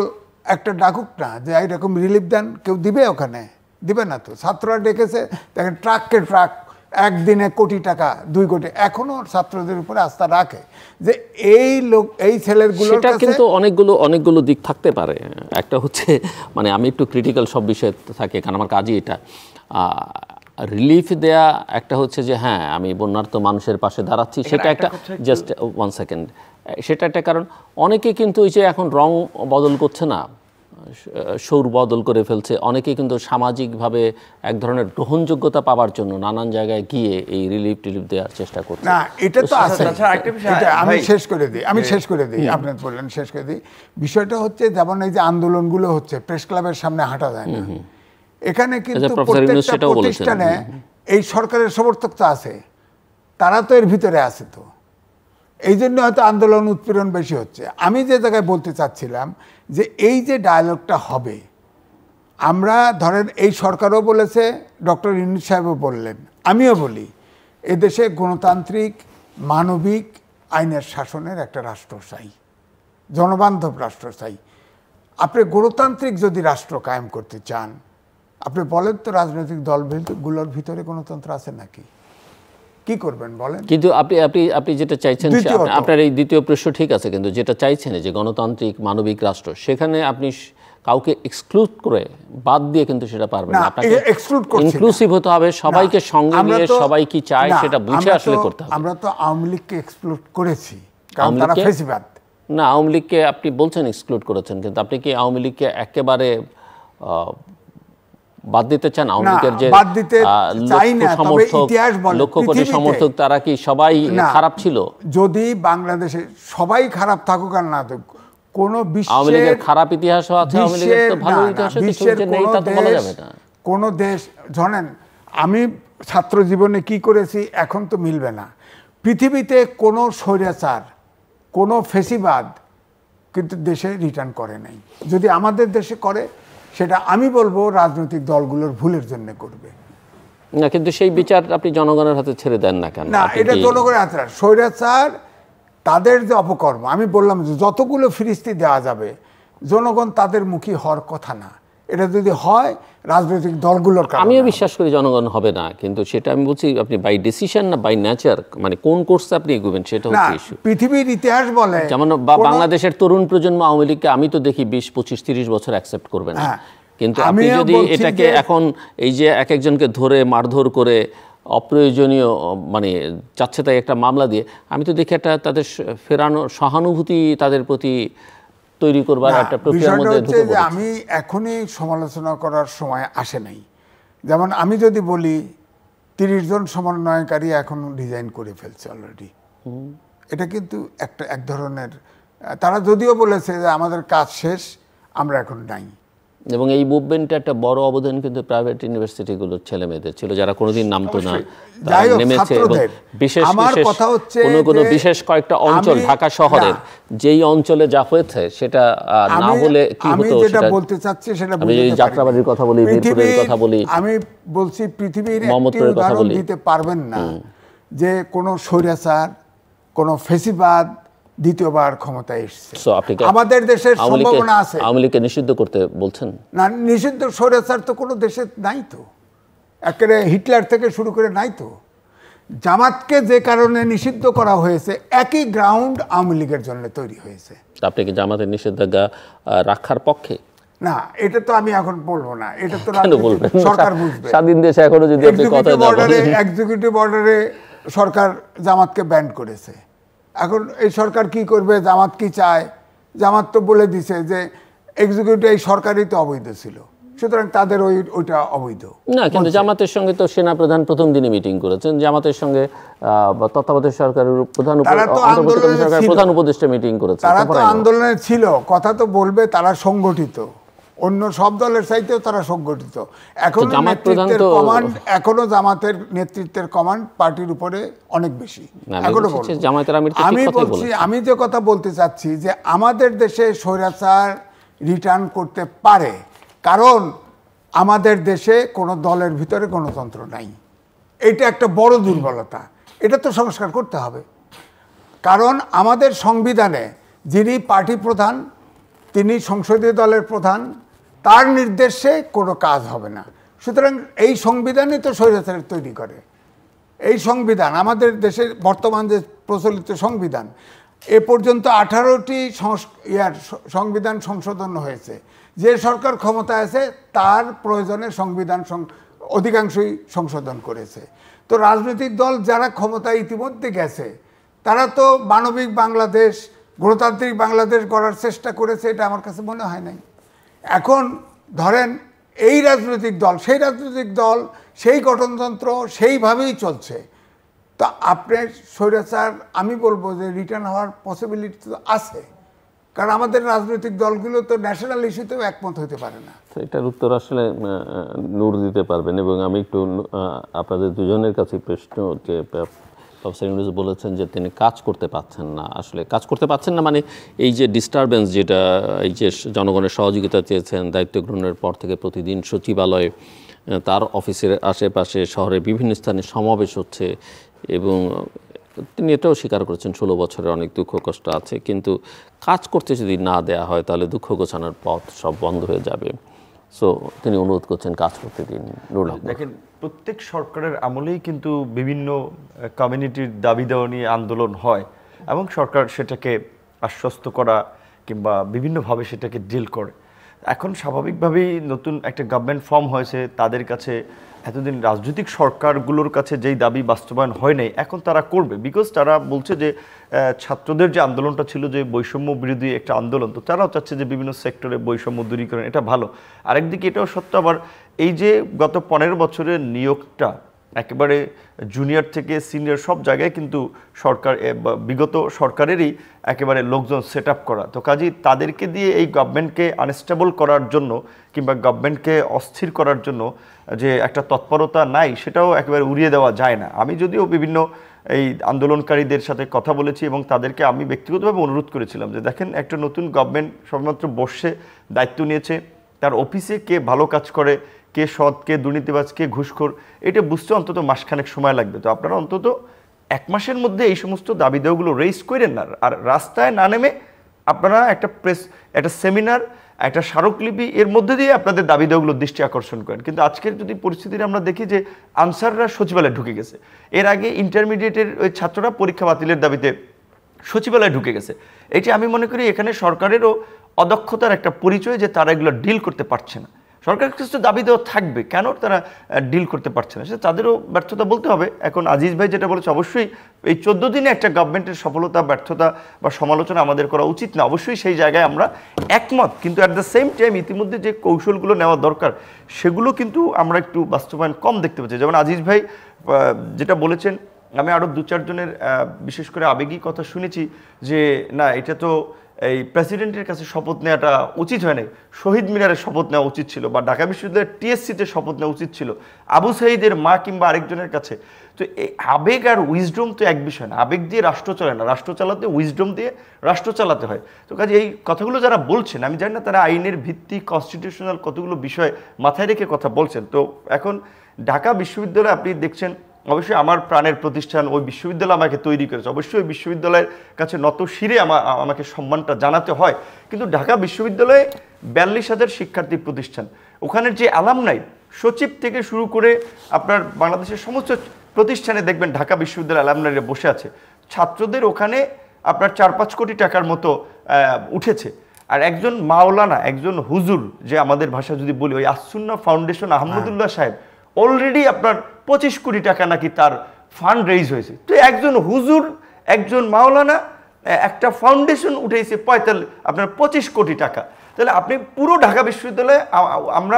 একটা ডাকুক না যে এইরকম রিলিফ দেন, কেউ দিবে? ওখানে দিবে না তো। ছাত্ররা ডেকেছে, দেখেন ট্রাককে ট্রাক, একদিনে কোটি টাকা, 2 কোটি, এখনো ছাত্রদের উপরে আস্থা রাখে যে এই ছেলেগুলো। সেটা কিন্তু অনেকগুলো দিক থাকতে পারে। একটা হচ্ছে মানে আমি একটু ক্রিটিক্যাল সব বিষয়ে থাকি, কারণ আমার কাজই এটা। রিলিফ দেয়া একটা হচ্ছে যে হ্যাঁ আমি বন্যার্ত মানুষের পাশে দাঁড়াচ্ছি, সেটা একটা, জাস্ট 1 সেকেন্ড, সেটা একটা কারণ। অনেকে কিন্তু ওই যে এখন রং বদল করছে না, সুর বদল করে ফেলছে, অনেকেই কিন্তু সামাজিকভাবে এক ধরনের গ্রহণযোগ্যতা পাওয়ার জন্য নানান জায়গায় গিয়ে এই রিলিফ দেওয়ার চেষ্টা করছে। না, এটা তো আছে। আমি শেষ করে দিই, আপনি বললেন শেষ করে দিই। বিষয়টা হচ্ছে যেমন এই যে আন্দোলনগুলো হচ্ছে, প্রেস ক্লাবের সামনে হাঁটা যায় না, এখানে কিন্তু প্রত্যেকটা প্রতিষ্ঠানে এই সরকারের সমর্থক তো আছে, তারা তো এর ভিতরে আছে, তো এই জন্য হয়তো আন্দোলন উৎপীড়ন বেশি হচ্ছে। আমি যে জায়গায় বলতে চাচ্ছিলাম যে এই যে ডায়ালগটা হবে, আমরা ধরেন এই সরকারও বলেছে, ডক্টর ইউনূস সাহেবও বললেন, আমিও বলি, এদেশে গণতান্ত্রিক মানবিক আইনের শাসনের একটা রাষ্ট্র চাই, জনবান্ধব রাষ্ট্র চাই। আপনি গণতান্ত্রিক যদি রাষ্ট্র কায়েম করতে চান, আপনি বলেন তো রাজনৈতিক দলগুলোর ভিতরে গণতন্ত্র আছে নাকি? কি করবেন বলেন? কিন্তু আপনি যেটা চাইছেন, আপনার এই দ্বিতীয় প্রশ্ন ঠিক আছে, কিন্তু যেটা চাইছেন যে গণতান্ত্রিক মানবিক রাষ্ট্র, সেখানে আপনি কাউকে এক্সক্লুড করে বাদ দিয়ে কিন্তু সেটা পারবেন না। আপনাকে ইনক্লুসিভ হতে হবে, সবাইকে সঙ্গে নিয়ে সবাই কি চায় সেটা বুঝে আসলে করতে হবে। আমরা তো আওয়ামী লীগকে এক্সক্লুড করেছি, কারণ তারা ফেসিবাদ। না, আওয়ামী লীগকে আপনি বলছেন এক্সক্লুড করেছেন, কিন্তু আপনি কি আওয়ামী লীগকে একেবারে বাদ দিতে চান? আওয়ামী লীগের যে লক্ষ কোটি সমর্থক, তারা কি সবাই খারাপ ছিল? যদি বাংলাদেশে সবাই খারাপ থাকুক আর না থাকুক, কোন আওয়ামী লীগের খারাপ ইতিহাসও আছে, আওয়ামী লীগের তো ভালো ইতিহাসও কিছু যে নেই তা তো বলা যাবে না। কোন দেশ, জানেন আমি ছাত্র জীবনে কি করেছি এখন তো মিলবে না, পৃথিবীতে কোনো স্বৈরাচার, কোনো ফেসিবাদ কিন্তু দেশে রিটার্ন করে নাই। যদি আমাদের দেশে করে, সেটা আমি বলবো রাজনৈতিক দলগুলোর ভুলের জন্য করবে না, কিন্তু সেই বিচার আপনি জনগণের হাতে ছেড়ে দেন না কেন? না, এটা জনগণের হাতে। স্বৈরাচার তাদের যে অপকর্ম, আমি বললাম যে যতগুলো ফিরিস্তি দেওয়া যাবে, জনগণ তাদের মুখী হওয়ার কথা না। এটা যদি হয় রাজনৈতিক দলগুলোর কারণে। আমিও বিশ্বাস করি জনগণ হবে না, কিন্তু সেটা আমি বলছি আপনি বাই ডিসিশন না বাই নেচার, মানে কোন কোর্সে আপনি এগোবেন সেটা হচ্ছে ইস্যু। পৃথিবীর ইতিহাস বলে, যেমন বাংলাদেশের তরুণ প্রজন্ম আওয়ামী লীগকে আমি তো দেখি 20, 25, 30 বছর অ্যাকসেপ্ট করবে না। কিন্তু আপনি যদি এটাকে এখন এই যে এক একজনকে ধরে মারধর করে অপ্রয়োজনীয় মানে চাচ্ছে তাই একটা মামলা দিয়ে, আমি তো দেখি একটা তাদের ফেরানো সহানুভূতি তাদের প্রতি তৈরি করবার একটা প্রক্রিয়ার মধ্যে ঢুকে পড়েছে। আমি এখনই সমালোচনা করার সময় আসে নাই। যেমন আমি যদি বলি 30 জন সমন্বয়কারী এখন ডিজাইন করে ফেলছে অলরেডি, এটা কিন্তু এক ধরনের, তারা যদিও বলেছে যে আমাদের কাজ শেষ, আমরা এখন নাই। এবং এই মুভমেন্টে একটা বড় অবদান কিন্তু প্রাইভেট ইউনিভার্সিটিগুলোর ছেলে মেয়েদের ছিল, যারা কোনোদিন নামতো না, নেমেছে। বিশেষ কোনো বিশেষ কয়েকটা অঞ্চল, ঢাকা শহরের যেই অঞ্চলে যা হয়েছে সেটা না বলে কি হতো। আমি যেটা বলতে চাচ্ছি সেটা আমি যদি যাত্রাবাড়ির কথা বলি, মিরপুরের কথা বলি, আমি বলছি পৃথিবীর একটি উদাহরণ দিতে পারবেন না যে কোনো স্বৈরাচার, কোনো ফেসিবাদ দ্বিতীয়বার ক্ষমতায় এসেছে। আমাদের দেশের সম্ভাবনা আছে। আওয়ামী লীগকে নিষিদ্ধ করতে বলছেন? না, নিষিদ্ধ স্বৈরাচার তো কোনো দেশে নাই, তো একেবারে হিটলার থেকে শুরু করে নাই। তো জামাতকে যে কারণে নিষিদ্ধ করা হয়েছে, একই গ্রাউন্ড আওয়ামী লীগের জন্য তৈরি হয়েছে। আপনি কি জামাতের নিষেধাজ্ঞা রাখার পক্ষে? না, এটা তো আমি এখন বলবো না, এটা তো সরকার বুঝবে। স্বাধীন দেশে এখনো যদি আপনি কথা বলেন, এক্সিকিউটিভ অর্ডারে সরকার জামাতকে ব্যান করেছে। এখন এই সরকার কি করবে? জামাত কি চায়? জামাত তো বলে দিছে যে এক্সিকিউটিভ এই সরকারই তো অবৈধ ছিল, সুতরাং তাদের ওইটা অবৈধ না। কিন্তু জামাতের সঙ্গে তো সেনাপ্রধান প্রথম দিনই মিটিং করেছেন, জামাতের সঙ্গে তত্ত্বাবধায়ক সরকারের প্রধান উপদেষ্টা মিটিং করেছে। তারা তো আন্দোলনে ছিল, কথা তো বলবে, তারা সংগঠিত, অন্য সব দলের চাইতেও তারা সংগঠিত। এখনো জামাতের নেতৃত্বের কমান্ড পার্টির উপরে অনেক বেশি। আমি যে কথা বলতে চাচ্ছি যে আমাদের দেশে স্বৈরাচার রিটার্ন করতে পারে, কারণ আমাদের দেশে কোনো দলের ভিতরে গণতন্ত্র নাই। এটা একটা বড় দুর্বলতা, এটা তো সংস্কার করতে হবে। কারণ আমাদের সংবিধানে যিনি পার্টি প্রধান, তিনি সংসদীয় দলের প্রধান, তার নির্দেশে কোনো কাজ হবে না। সুতরাং এই সংবিধানই তো স্বৈরাচার তৈরি করে। এই সংবিধান, আমাদের দেশের বর্তমান যে প্রচলিত সংবিধান, এ পর্যন্ত 18টি সংবিধান সংশোধন হয়েছে। যে সরকার ক্ষমতায় আছে তার প্রয়োজনে সংবিধান অধিকাংশই সংশোধন করেছে। তো রাজনৈতিক দল যারা ক্ষমতায় ইতিমধ্যে গেছে, তারা তো মানবিক বাংলাদেশ, গণতান্ত্রিক বাংলাদেশ গড়ার চেষ্টা করেছে, এটা আমার কাছে মনে হয় নাই। এখন ধরেন এই রাজনৈতিক দল সেই রাজনৈতিক দল সেই গঠনতন্ত্র সেইভাবেই চলছে, তা আপনার স্বৈরাচার আমি বলবো যে রিটার্ন হওয়ার পসিবিলিটি তো আছে, কারণ আমাদের রাজনৈতিক দলগুলো তো ন্যাশনাল ইস্যুতেও একমত হতে পারে না। তো এটার উত্তর আসলে নূর দিতে পারবেন, এবং আমি একটু আপনাদের দুজনের কাছে প্রশ্ন, যে প্রফেসর ইউনূস বলেছেন যে তিনি কাজ করতে পারছেন না, আসলে কাজ করতে পারছেন না মানে এই যে ডিস্টারবেন্স, যেটা এই যে জনগণের সহযোগিতা চেয়েছেন দায়িত্ব গ্রহণের পর থেকে প্রতিদিন সচিবালয়ে তার অফিসের আশেপাশে শহরের বিভিন্ন স্থানে সমাবেশ হচ্ছে, এবং তিনি এটাও স্বীকার করেছেন 16 বছরের অনেক দুঃখ কষ্ট আছে, কিন্তু কাজ করতে যদি না দেয়া হয় তাহলে দুঃখ গোছানোর পথ সব বন্ধ হয়ে যাবে। সো তিনি অনুরোধ করছেন কাজ করতে দিন। দেখেন, প্রত্যেক সরকারের আমলেই কিন্তু বিভিন্ন কমিউনিটির দাবি দেওয়া নিয়ে আন্দোলন হয়, এবং সরকার সেটাকে আশ্বস্ত করা কিংবা বিভিন্নভাবে সেটাকে ডিল করে। এখন স্বাভাবিকভাবেই নতুন একটা গভর্নমেন্ট ফর্ম হয়েছে, তাদের কাছে এতদিন রাজনৈতিক সরকারগুলোর কাছে যেই দাবি বাস্তবায়ন হয় নাই, এখন তারা করবে, বিকজ তারা বলছে যে ছাত্রদের যে আন্দোলনটা ছিল যে বৈষম্য বিরোধী একটা আন্দোলন, তো তারাও চাচ্ছে যে বিভিন্ন সেক্টরে বৈষম্য দূরীকরণ, এটা ভালো। আরেকদিকে এটাও সত্য, আবার এই যে গত 15 বছরের নিয়োগটা একেবারে জুনিয়র থেকে সিনিয়র সব জায়গায় কিন্তু সরকার, বিগত সরকারেরই একেবারে লোকজন সেট আপ করা, তো কাজেই তাদেরকে দিয়ে এই গভর্নমেন্টকে আনস্টেবল করার জন্য কিংবা গভর্নমেন্টকে অস্থির করার জন্য যে একটা তৎপরতা নাই, সেটাও একেবারে উড়িয়ে দেওয়া যায় না। আমি যদিও বিভিন্ন এই আন্দোলনকারীদের সাথে কথা বলেছি, এবং তাদেরকে আমি ব্যক্তিগতভাবে অনুরোধ করেছিলাম যে দেখেন, একটা নতুন গভর্নমেন্ট সবেমাত্র বসে দায়িত্ব নিয়েছে, তার অফিসে কে ভালো কাজ করে, কে সৎ, কে দুর্নীতিবাজ, কে ঘুষখোর, এটা বুঝতে অন্তত মাসখানেক সময় লাগবে। তো আপনারা অন্তত 1 মাসের মধ্যে এই সমস্ত দাবি দেওয়াগুলো রেইজ করেন না, আর রাস্তায় না নেমে আপনারা একটা সেমিনার, একটা স্মারকলিপি, এর মধ্যে দিয়ে আপনাদের দাবি দেওয়াগুলো দৃষ্টি আকর্ষণ করেন। কিন্তু আজকের যদি পরিস্থিতিটা আমরা দেখি যে আনসাররা সচিবালয়ে ঢুকে গেছে, এর আগে ইন্টারমিডিয়েটের ওই ছাত্ররা পরীক্ষা বাতিলের দাবিতে সচিবালয়ে ঢুকে গেছে, এটি আমি মনে করি এখানে সরকারেরও অদক্ষতার একটা পরিচয়, যে তারা এগুলো ডিল করতে পারছে না। সরকারের কিছু দাবি দেওয়া থাকবে, কেন তারা ডিল করতে পারছে না, সেটা তাদেরও ব্যর্থতা বলতে হবে। এখন আজিজ ভাই যেটা বলেছে, অবশ্যই এই 14 দিনে একটা গভর্নমেন্টের সফলতা ব্যর্থতা বা সমালোচনা আমাদের করা উচিত না, অবশ্যই সেই জায়গায় আমরা একমত, কিন্তু অ্যাট দ্য সেম টাইম ইতিমধ্যে যে কৌশলগুলো নেওয়া দরকার সেগুলো কিন্তু আমরা একটু বাস্তবায়ন কম দেখতে পাচ্ছি। যেমন আজিজ ভাই যেটা বলেছেন, আমি আরও 2-4 জনের বিশেষ করে আবেগী কথা শুনেছি যে না, এটা তো এই প্রেসিডেন্টের কাছে শপথ নেওয়াটা উচিত হয় নাই, শহীদ মিনারের শপথ নেওয়া উচিত ছিল, বা ঢাকা বিশ্ববিদ্যালয়ের টিএসসিতে শপথ নেওয়া উচিত ছিল, আবু সাঈদের মা কিংবা আরেকজনের কাছে। তো এই আবেগ আর উইজডম তো এক বিষয় না, আবেগ দিয়ে রাষ্ট্র চলে না, রাষ্ট্র চালাতে উইজডম দিয়ে রাষ্ট্র চালাতে হয়। তো কাজে এই কথাগুলো যারা বলছেন, আমি জানি না তারা আইনের ভিত্তি কনস্টিটিউশনাল কতগুলো বিষয় মাথায় রেখে কথা বলছেন। তো এখন ঢাকা বিশ্ববিদ্যালয়ে আপনি দেখছেন, অবশ্যই আমার প্রাণের প্রতিষ্ঠান, ওই বিশ্ববিদ্যালয় আমাকে তৈরি করেছে, অবশ্যই ওই বিশ্ববিদ্যালয়ের কাছে নত শিরে আমাকে সম্মানটা জানাতে হয়। কিন্তু ঢাকা বিশ্ববিদ্যালয়ে 42,000 শিক্ষার্থী প্রতিষ্ঠান, ওখানের যে অ্যালামনাই, সচিব থেকে শুরু করে আপনার বাংলাদেশের সমস্ত প্রতিষ্ঠানে দেখবেন ঢাকা বিশ্ববিদ্যালয় অ্যালামনাইরা বসে আছে, ছাত্রদের ওখানে আপনার 4-5 কোটি টাকার মতো উঠেছে। আর একজন মাওলানা, একজন হুজুর, যে আমাদের ভাষা যদি বলি ওই আসুন্না ফাউন্ডেশন আহমদুল্লাহ সাহেব, অলরেডি আপনার 25 কোটি টাকা নাকি তার ফান্ড রেইজ হয়েছে। তো একজন হুজুর, একজন মাওলানা, একটা ফাউন্ডেশন উঠেছে আপনার 25 কোটি টাকা। তাহলে আপনি পুরো ঢাকা বিশ্ববিদ্যালয়ে আমরা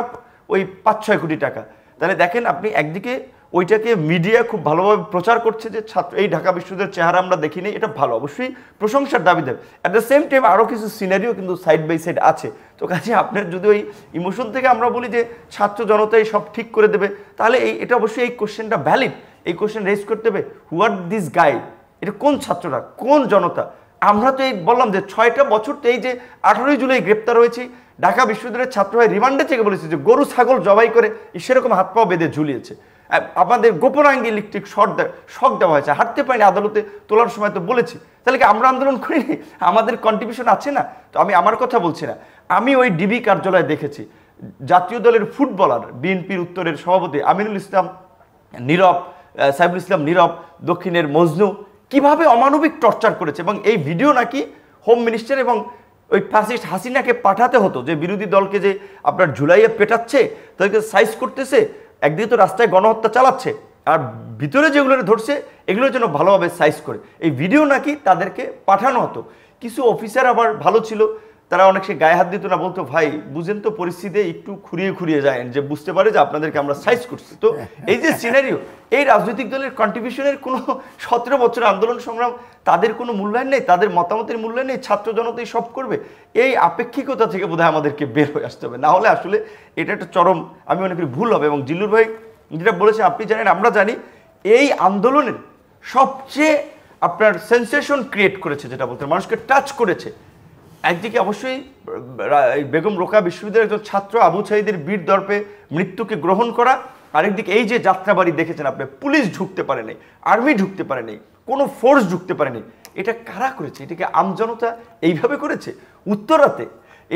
ওই 5-6 কোটি টাকা। তাহলে দেখেন আপনি একদিকে ওইটাকে মিডিয়া খুব ভালোভাবে প্রচার করছে যে ছাত্র এই ঢাকা বিশ্ববিদ্যালয়ের চেহারা আমরা দেখিনি, এটা ভালো, অবশ্যই প্রশংসার দাবি দেবে। অ্যাট দ্য সেম টাইম আরও কিছু সিনারিও কিন্তু সাইড বাই সাইড আছে। তো কাজে আপনার যদি ওই ইমোশন থেকে আমরা বলি যে ছাত্র জনতাই সব ঠিক করে দেবে, তাহলে এটা অবশ্যই এই কোশ্চেনটা ভ্যালিড, এই কোশ্চেন রেজ করতে হবে, হু আর দিস গাই, এটা কোন ছাত্ররা, কোন জনতা? আমরা তো এই বললাম যে 6টা বছর তো এই যে 18ই জুলাই গ্রেপ্তার হয়েছি, ঢাকা বিশ্ববিদ্যালয়ের ছাত্র হয় রিমান্ডে থেকে বলেছে যে গরু ছাগল জবাই করে সেরকম হাত পা বেঁধে ঝুলিয়েছে, আমাদের গোপনাঙ্গী ইলেকট্রিক শক দেওয়া হয়েছে, হাঁটতে পারিনি, আদালতে তোলার সময় তো বলেছি। তাহলে কি আমরা আন্দোলন করিনি? আমাদের কন্ট্রিবিউশন আছে না? তো আমি আমার কথা বলছি না, আমি ওই ডিবি কার্যালয়ে দেখেছি জাতীয় দলের ফুটবলার, বিএনপির উত্তরের সভাপতি আমিনুল ইসলাম নীরব, সাইফুল ইসলাম নীরব, দক্ষিণের মজনু কিভাবে অমানবিক টর্চার করেছে, এবং এই ভিডিও নাকি হোম মিনিস্টার এবং ওই ফ্যাসিস্ট হাসিনাকে পাঠাতে হতো, যে বিরোধী দলকে যে আপনার ঝুলাইয়ে পেটাচ্ছে, তাদেরকে সাইজ করতেছে, একদিকে তো রাস্তায় গণহত্যা চালাচ্ছে, আর ভিতরে যেগুলো ধরছে এগুলোর জন্য ভালোভাবে সাইজ করে এই ভিডিও নাকি তাদেরকে পাঠানো হতো। কিছু অফিসার আবার ভালো ছিল, তারা অনেক সে গায়ে হাত দিত না, বলতো ভাই বুঝেন তো পরিস্থিতি, একটু খুঁড়িয়ে খুঁড়িয়ে যায় যে বুঝতে পারে যে আপনাদেরকে আমরা সাইজ করছি। তো এই যে সিনারিও, এই রাজনৈতিক দলের কন্ট্রিবিউশনের কোনো 17 বছর আন্দোলন সংগ্রাম, তাদের কোনো মূল্যায়ন নেই, তাদের মতামতের মূল্যায়ন নেই, ছাত্র জনতাই সব করবে, এই আপেক্ষিকতা থেকে বোধহয় আমাদেরকে বের হয়ে আসতে হবে। না হলে আসলে এটা একটা চরম, আমি মনে করি ভুল হবে। এবং জিল্লুর ভাই যেটা বলেছে আপনি জানেন, আমরা জানি, এই আন্দোলনের সবচেয়ে আপনার সেন্সেশন ক্রিয়েট করেছে, যেটা বলতে মানুষকে টাচ করেছে, একদিকে অবশ্যই বেগম রোকেয়া বিশ্ববিদ্যালয়ের একজন ছাত্র আবু সাঈদের বীর দর্পে মৃত্যুকে গ্রহণ করা, আরেকদিকে এই যে যাত্রাবাড়ি দেখেছেন আপনি, পুলিশ ঢুকতে পারে নাই, আর্মি ঢুকতে পারে নাই, কোনো ফোর্স ঢুকতে পারেনি, এটা কারা করেছে? এটাকে আমজনতা এইভাবে করেছে। উত্তরাতে,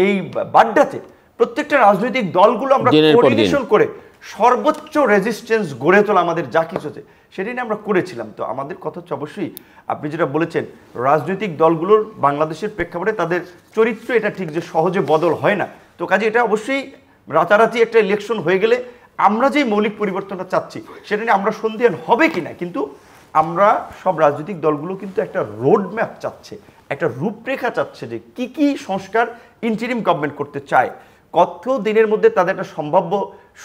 এই বাড্ডাতে প্রত্যেকটা রাজনৈতিক দলগুলো আমরা কোঅর্ডিনেশন করে সর্বোচ্চ রেজিস্ট্যান্স গড়ে তোলা আমাদের যা কিছু আছে সেটা নিয়ে আমরা করেছিলাম। তো আমাদের কথা হচ্ছে, অবশ্যই আপনি যেটা বলেছেন, রাজনৈতিক দলগুলোর বাংলাদেশের প্রেক্ষাপটে তাদের চরিত্র এটা ঠিক যে সহজে বদল হয় না। তো কাজে এটা অবশ্যই রাতারাতি একটা ইলেকশন হয়ে গেলে আমরা যেই মৌলিক পরিবর্তনটা চাচ্ছি সেটা নিয়ে আমরা সন্দিহান হবে কিনা, কিন্তু আমরা সব রাজনৈতিক দলগুলো কিন্তু একটা রোড ম্যাপ চাচ্ছে, একটা রূপরেখা চাচ্ছে যে কি কি সংস্কার ইন্টারিম গভর্নমেন্ট করতে চায়, কত দিনের মধ্যে তাদের একটা সম্ভাব্য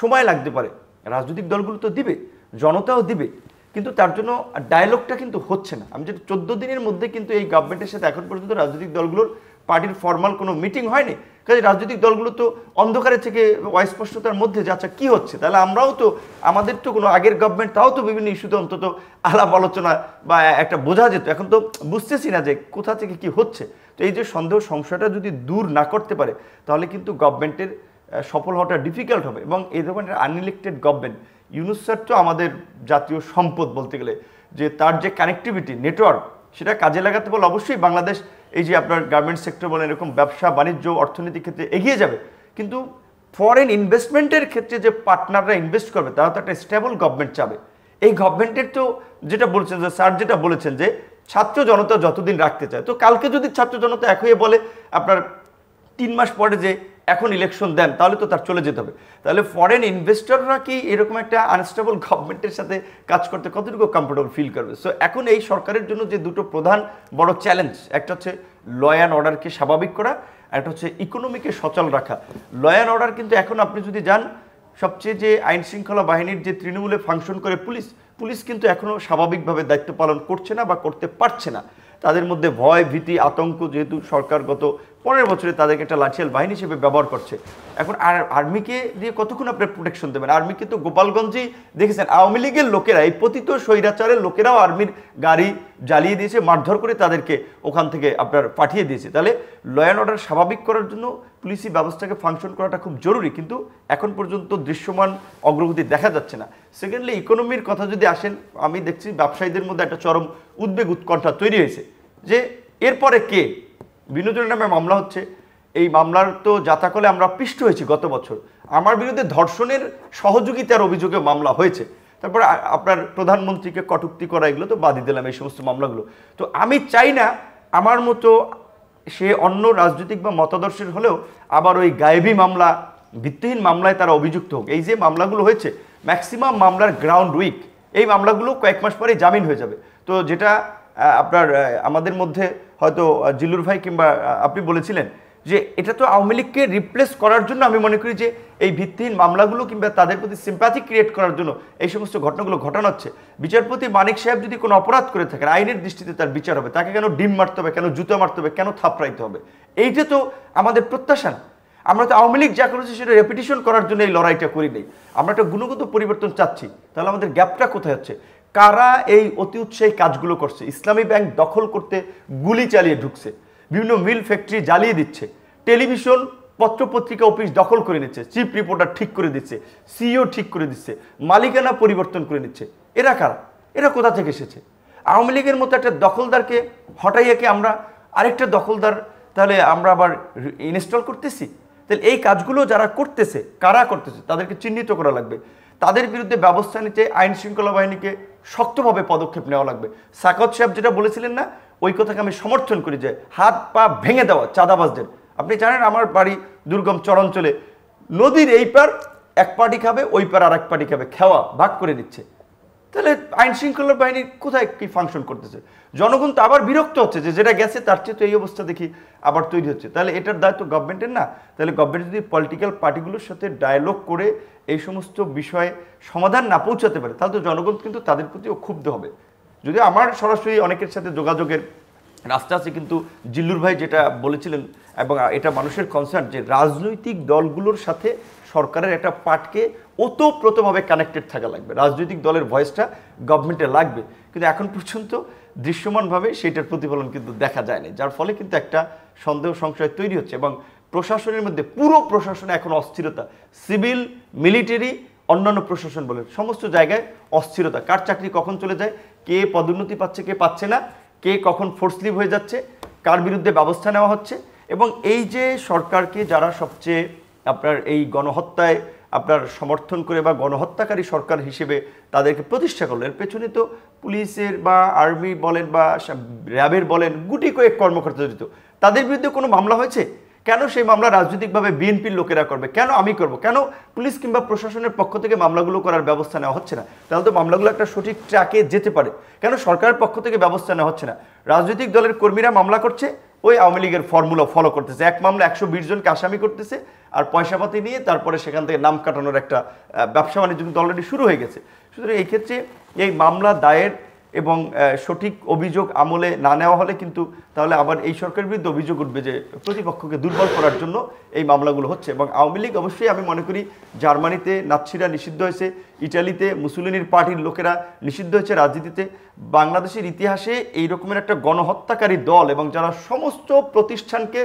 সময় লাগতে পারে। রাজনৈতিক দলগুলো তো দিবে, জনতাও দিবে, কিন্তু তার জন্য ডায়ালগটা কিন্তু হচ্ছে না। আমি যেটা 14 দিনের মধ্যে কিন্তু এই গভর্নমেন্টের সাথে এখন পর্যন্ত রাজনৈতিক দলগুলোর পার্টির ফর্মাল কোনো মিটিং হয়নি। কাজে রাজনৈতিক দলগুলো তো অন্ধকারে থেকে অস্পষ্টতার মধ্যে যে আচ্ছা কী হচ্ছে, তাহলে আমরাও তো, আমাদের তো কোনো আগের গভর্নমেন্ট তাও তো বিভিন্ন ইস্যুতে অন্তত আলাপ আলোচনা বা একটা বোঝা যেত, এখন তো বুঝতেছি না যে কোথা থেকে কি হচ্ছে। তো এই যে সন্দেহ সংশয়টা যদি দূর না করতে পারে তাহলে কিন্তু গভর্নমেন্টের সফল হওয়াটা ডিফিকাল্ট হবে। এবং এই ধরনের আনইলেক্টেড গভর্নমেন্ট, ইউনূস স্যার তো আমাদের জাতীয় সম্পদ বলতে গেলে, যে তার যে কানেক্টিভিটি নেটওয়ার্ক সেটা কাজে লাগাতে বলে অবশ্যই বাংলাদেশ এই যে আপনার গার্মেন্টস সেক্টর বলেন এরকম ব্যবসা বাণিজ্য অর্থনীতির ক্ষেত্রে এগিয়ে যাবে। কিন্তু ফরেন ইনভেস্টমেন্টের ক্ষেত্রে যে পার্টনাররা ইনভেস্ট করবে তারা তো একটা স্টেবল গভর্নমেন্ট চাবে। এই গভর্নমেন্টের তো যেটা বলছেন যে স্যার যেটা বলেছেন যে ছাত্র জনতা যতদিন রাখতে চায়, তো কালকে যদি ছাত্র জনতা এক হয়ে বলে আপনার 3 মাস পরে যে এখন ইলেকশন দেন, তাহলে তো তার চলে যেতে হবে। তাহলে ফরেন ইনভেস্টররা কি এরকম একটা আনস্টেবল গভর্নমেন্টের সাথে কাজ করতে কতটুকু কমফোর্টেবল ফিল করবে? সো এখন এই সরকারের জন্য যে দুটো প্রধান বড় চ্যালেঞ্জ, একটা হচ্ছে ল অ্যান্ড অর্ডারকে স্বাভাবিক করা, একটা হচ্ছে ইকোনমিকে সচল রাখা। ল অ্যান্ড অর্ডার কিন্তু এখন আপনি যদি যান, সবচেয়ে যে আইন শৃঙ্খলা বাহিনীর যে তৃণমূলে ফাংশন করে পুলিশ কিন্তু এখনও স্বাভাবিকভাবে দায়িত্ব পালন করছে না বা করতে পারছে না। তাদের মধ্যে ভয় ভীতি আতঙ্ক, যেহেতু সরকার গত 15 বছরে তাদেরকে একটা লাঠিয়াল বাহিনী হিসেবে ব্যবহার করছে। এখন আর্মিকে দিয়ে কতক্ষণ আপনার প্রোটেকশন দেবেন? আর্মিকে তো গোপালগঞ্জেই দেখেছেন আওয়ামী লীগের লোকেরা, এই পতিত স্বৈরাচারের লোকেরাও আর্মির গাড়ি জ্বালিয়ে দিয়েছে, মারধর করে তাদেরকে ওখান থেকে আপনার পাঠিয়ে দিয়েছে। তাহলে ল অ্যান্ড অর্ডার স্বাভাবিক করার জন্য পুলিশি ব্যবস্থাকে ফাংশন করাটা খুব জরুরি, কিন্তু এখন পর্যন্ত দৃশ্যমান অগ্রগতি দেখা যাচ্ছে না। সেকেন্ডলি ইকোনমির কথা যদি আসেন, আমি দেখছি ব্যবসায়ীদের মধ্যে একটা চরম উদ্বেগ উৎকণ্ঠা তৈরি হয়েছে যে এরপরে কে? বিনোদনের নামে মামলা হচ্ছে, এই মামলার তো জাতাকলে আমরা পিষ্ট হয়েছি গত বছর। আমার বিরুদ্ধে ধর্ষণের সহযোগিতার অভিযোগে মামলা হয়েছে, তারপরে আপনার প্রধানমন্ত্রীকে কটূক্তি করা, এগুলো তো বাদই দিলাম এই সমস্ত মামলাগুলো। তো আমি চাই না আমার মতো সে অন্য রাজনৈতিক বা মতাদর্শের হলেও আবার ওই গায়েবী মামলা, ভিত্তিহীন মামলায় তারা অভিযুক্ত হোক। এই যে মামলাগুলো হয়েছে ম্যাক্সিমাম মামলার গ্রাউন্ড উইক, এই মামলাগুলো কয়েক মাস পরে জামিন হয়ে যাবে। তো যেটা আপনার আমাদের মধ্যে হয়তো জিল্লুর ভাই কিংবা আপনি বলেছিলেন যে এটা তো আওয়ামী লীগকে রিপ্লেস করার জন্য, আমি মনে করি যে এই ভিত্তিহীন মামলাগুলো কিংবা তাদের প্রতি সিম্প্যাথি ক্রিয়েট করার জন্য এই সমস্ত ঘটনাগুলো ঘটানো হচ্ছে। বিচারপতি মানিক সাহেব যদি কোনো অপরাধ করে থাকেন, আইনের দৃষ্টিতে তার বিচার হবে। তাকে কেন ডিম মারতে হবে, কেন জুতো মারতে হবে, কেন থাপড়াইতে হবে? এইটা তো আমাদের প্রত্যাশা না। আমরা তো আওয়ামী লীগ যা করেছি সেটা রেপিটিশন করার জন্য এই লড়াইটা করি নেই, আমরা একটা গুণগত পরিবর্তন চাচ্ছি। তাহলে আমাদের গ্যাপটা কোথায় হচ্ছে? কারা এই অতি উৎসাহী কাজগুলো করছে? ইসলামী ব্যাংক দখল করতে গুলি চালিয়ে ঢুকছে, বিভিন্ন মিল ফ্যাক্টরি জ্বালিয়ে দিচ্ছে, টেলিভিশন পত্রপত্রিকা অফিস দখল করে নিচ্ছে, চিফ রিপোর্টার ঠিক করে দিচ্ছে, সিইও ঠিক করে দিচ্ছে, মালিকানা পরিবর্তন করে নিচ্ছে। এরা কারা? এরা কোথা থেকে এসেছে? আওয়ামী লীগের মতো একটা দখলদারকে হটাইয়া কি আমরা আরেকটা দখলদার তাহলে আমরা আবার ইনস্টল করতেছি? তাহলে এই কাজগুলো যারা করতেছে, কারা করতেছে, তাদেরকে চিহ্নিত করা লাগবে, তাদের বিরুদ্ধে ব্যবস্থা নিতে আইন শৃঙ্খলা বাহিনীকে শক্তভাবে পদক্ষেপ নেওয়া লাগবে। সাকাত সাহেব যেটা বলেছিলেন না, ওই কথাকে আমি সমর্থন করি যে হাত পা ভেঙে দেওয়া চাঁদাবাজদের। আপনি জানেন আমার বাড়ি দুর্গম চরাঞ্চলে, নদীর এই পার এক পার্টি খাবে, ওই পার আর এক পার্টি খাবে, খাওয়া ভাগ করে নিচ্ছে। তাহলে আইন শৃঙ্খলা বাহিনী কোথায় কি ফাংশন করতেছে? জনগণ তো আবার বিরক্ত হচ্ছে যে যেটা গেছে তার চেয়ে তো এই অবস্থা দেখি আবার তৈরি হচ্ছে। তাহলে এটার দায়িত্ব গভর্নমেন্টের না? তাহলে গভর্নমেন্ট যদি পলিটিক্যাল পার্টিগুলোর সাথে ডায়ালগ করে এই সমস্ত বিষয়ে সমাধান না পৌঁছাতে পারে, তাহলে তো জনগণ কিন্তু তাদের প্রতিও ক্ষুব্ধ হবে। যদিও আমার সরাসরি অনেকের সাথে যোগাযোগের রাস্তা আছে, কিন্তু জিল্লুর ভাই যেটা বলেছিলেন এবং এটা মানুষের কনসার্ন, যে রাজনৈতিক দলগুলোর সাথে সরকারের একটা পার্টকে ওতপ্রোতভাবে কানেক্টেড থাকা লাগবে, রাজনৈতিক দলের ভয়েসটা গভর্নমেন্টে লাগবে। কিন্তু এখন পর্যন্ত দৃশ্যমানভাবে সেটার প্রতিফলন কিন্তু দেখা যায়নি, যার ফলে কিন্তু একটা সন্দেহ সংশয় তৈরি হচ্ছে। এবং প্রশাসনের মধ্যে পুরো প্রশাসনে এখন অস্থিরতা, সিভিল, মিলিটারি, অন্যান্য প্রশাসন বলে সমস্ত জায়গায় অস্থিরতা। কার চাকরি কখন চলে যায়, কে পদোন্নতি পাচ্ছে, কে পাচ্ছে না, কে কখন ফোর্স লিভ হয়ে যাচ্ছে, কার বিরুদ্ধে ব্যবস্থা নেওয়া হচ্ছে। এবং এই যে সরকারকে যারা সবচেয়ে আপনার এই গণহত্যায় আপনার সমর্থন করে বা গণহত্যাকারী সরকার হিসেবে তাদেরকে প্রতিষ্ঠা করলো, এর পেছনে তো পুলিশের বা আর্মি বলেন বা র্যাবের বলেন গুটি কয়েক কর্মকর্তা জড়িত। তাদের বিরুদ্ধে কোনো মামলা হয়েছে? কেন সেই মামলা রাজনৈতিকভাবে বিএনপির লোকেরা করবে? কেন আমি করব? কেন পুলিশ কিংবা প্রশাসনের পক্ষ থেকে মামলাগুলো করার ব্যবস্থা নেওয়া হচ্ছে না? তাহলে তো মামলাগুলো একটা সঠিক ট্র্যাকে যেতে পারে। কেন সরকারের পক্ষ থেকে ব্যবস্থা নেওয়া হচ্ছে না? রাজনৈতিক দলের কর্মীরা মামলা করছে, ওই আওয়ামী লীগের ফর্মুলা ফলো করতেছে, এক মামলা 120 জনকে আসামি করতেছে, আর পয়সাপাতি নিয়ে তারপরে সেখান থেকে নাম কাটানোর একটা ব্যবসা বাণিজ্য কিন্তু অলরেডি শুরু হয়ে গেছে। সুতরাং এই ক্ষেত্রে এই মামলা দায়ের এবং সঠিক অভিযোগ আমলে না নেওয়া হলে কিন্তু তাহলে আবার এই সরকারের বিরুদ্ধে অভিযোগ উঠবে যে প্রতিপক্ষকে দুর্বল করার জন্য এই মামলাগুলো হচ্ছে। এবং আওয়ামী লীগ অবশ্যই আমি মনে করি জার্মানিতে নাৎসিরা নিষিদ্ধ হয়েছে, ইটালিতে মুসুলিনির পার্টির লোকেরা নিষিদ্ধ হয়েছে রাজনীতিতে। বাংলাদেশের ইতিহাসে এই রকমের একটা গণহত্যাকারী দল এবং যারা সমস্ত প্রতিষ্ঠানকে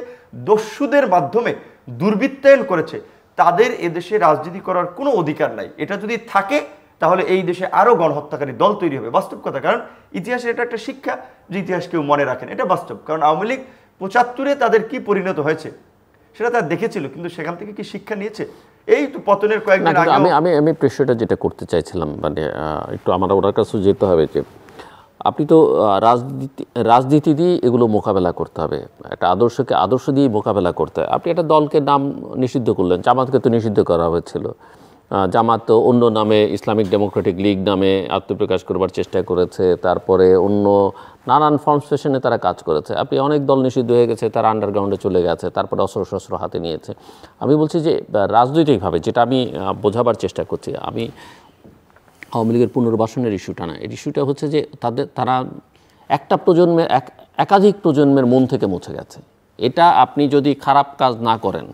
দস্যুদের মাধ্যমে দুর্বৃত্তায়ন করেছে, তাদের এদেশে রাজনীতি করার কোনো অধিকার নাই। এটা যদি থাকে তাহলে এই দেশে আরও গণহত্যাকারী দল তৈরি হবে, বাস্তব কথা। কারণ ইতিহাসে এটা একটা শিক্ষা, যে ইতিহাস কেউ মনে রাখেন, এটা বাস্তব। কারণ আওয়ামী লীগ 75-এ তাদের কি পরিণত হয়েছে সেটা তারা দেখেছিল, কিন্তু সেখান থেকে কি শিক্ষা নিয়েছে? এই তো পতনের কয়েকদিন আগে আমি প্রশ্নটা যেটা করতে চাইছিলাম, মানে একটু আমার ওনার কাছে যেতে হবে যে আপনি তো রাজনীতি দিয়ে এগুলো মোকাবেলা করতে হবে, একটা আদর্শকে আদর্শ দিয়ে মোকাবেলা করতে হয়। আপনি একটা দলকে নাম নিষিদ্ধ করলেন, জামাতকে তো নিষিদ্ধ করা হয়েছিল, জামাত তো অন্য নামে ইসলামিক ডেমোক্রেটিক লীগ নামে আত্মপ্রকাশ করবার চেষ্টা করেছে, তারপরে অন্য নানান ফর্মসেশনে তারা কাজ করেছে। আপনি অনেক দল নিষিদ্ধ হয়ে গেছে, তারা আন্ডারগ্রাউন্ডে চলে গেছে, তারপরে অস্ত্র হাতে নিয়েছে। আমি বলছি যে রাজনৈতিকভাবে যেটা আমি বোঝাবার চেষ্টা করছি, আমি আওয়ামী লীগের পুনর্বাসনের ইস্যুটা না, এই ইস্যুটা হচ্ছে যে তারা একটা প্রজন্মের একাধিক প্রজন্মের মন থেকে মুছে গেছে। এটা আপনি যদি খারাপ কাজ না করেন,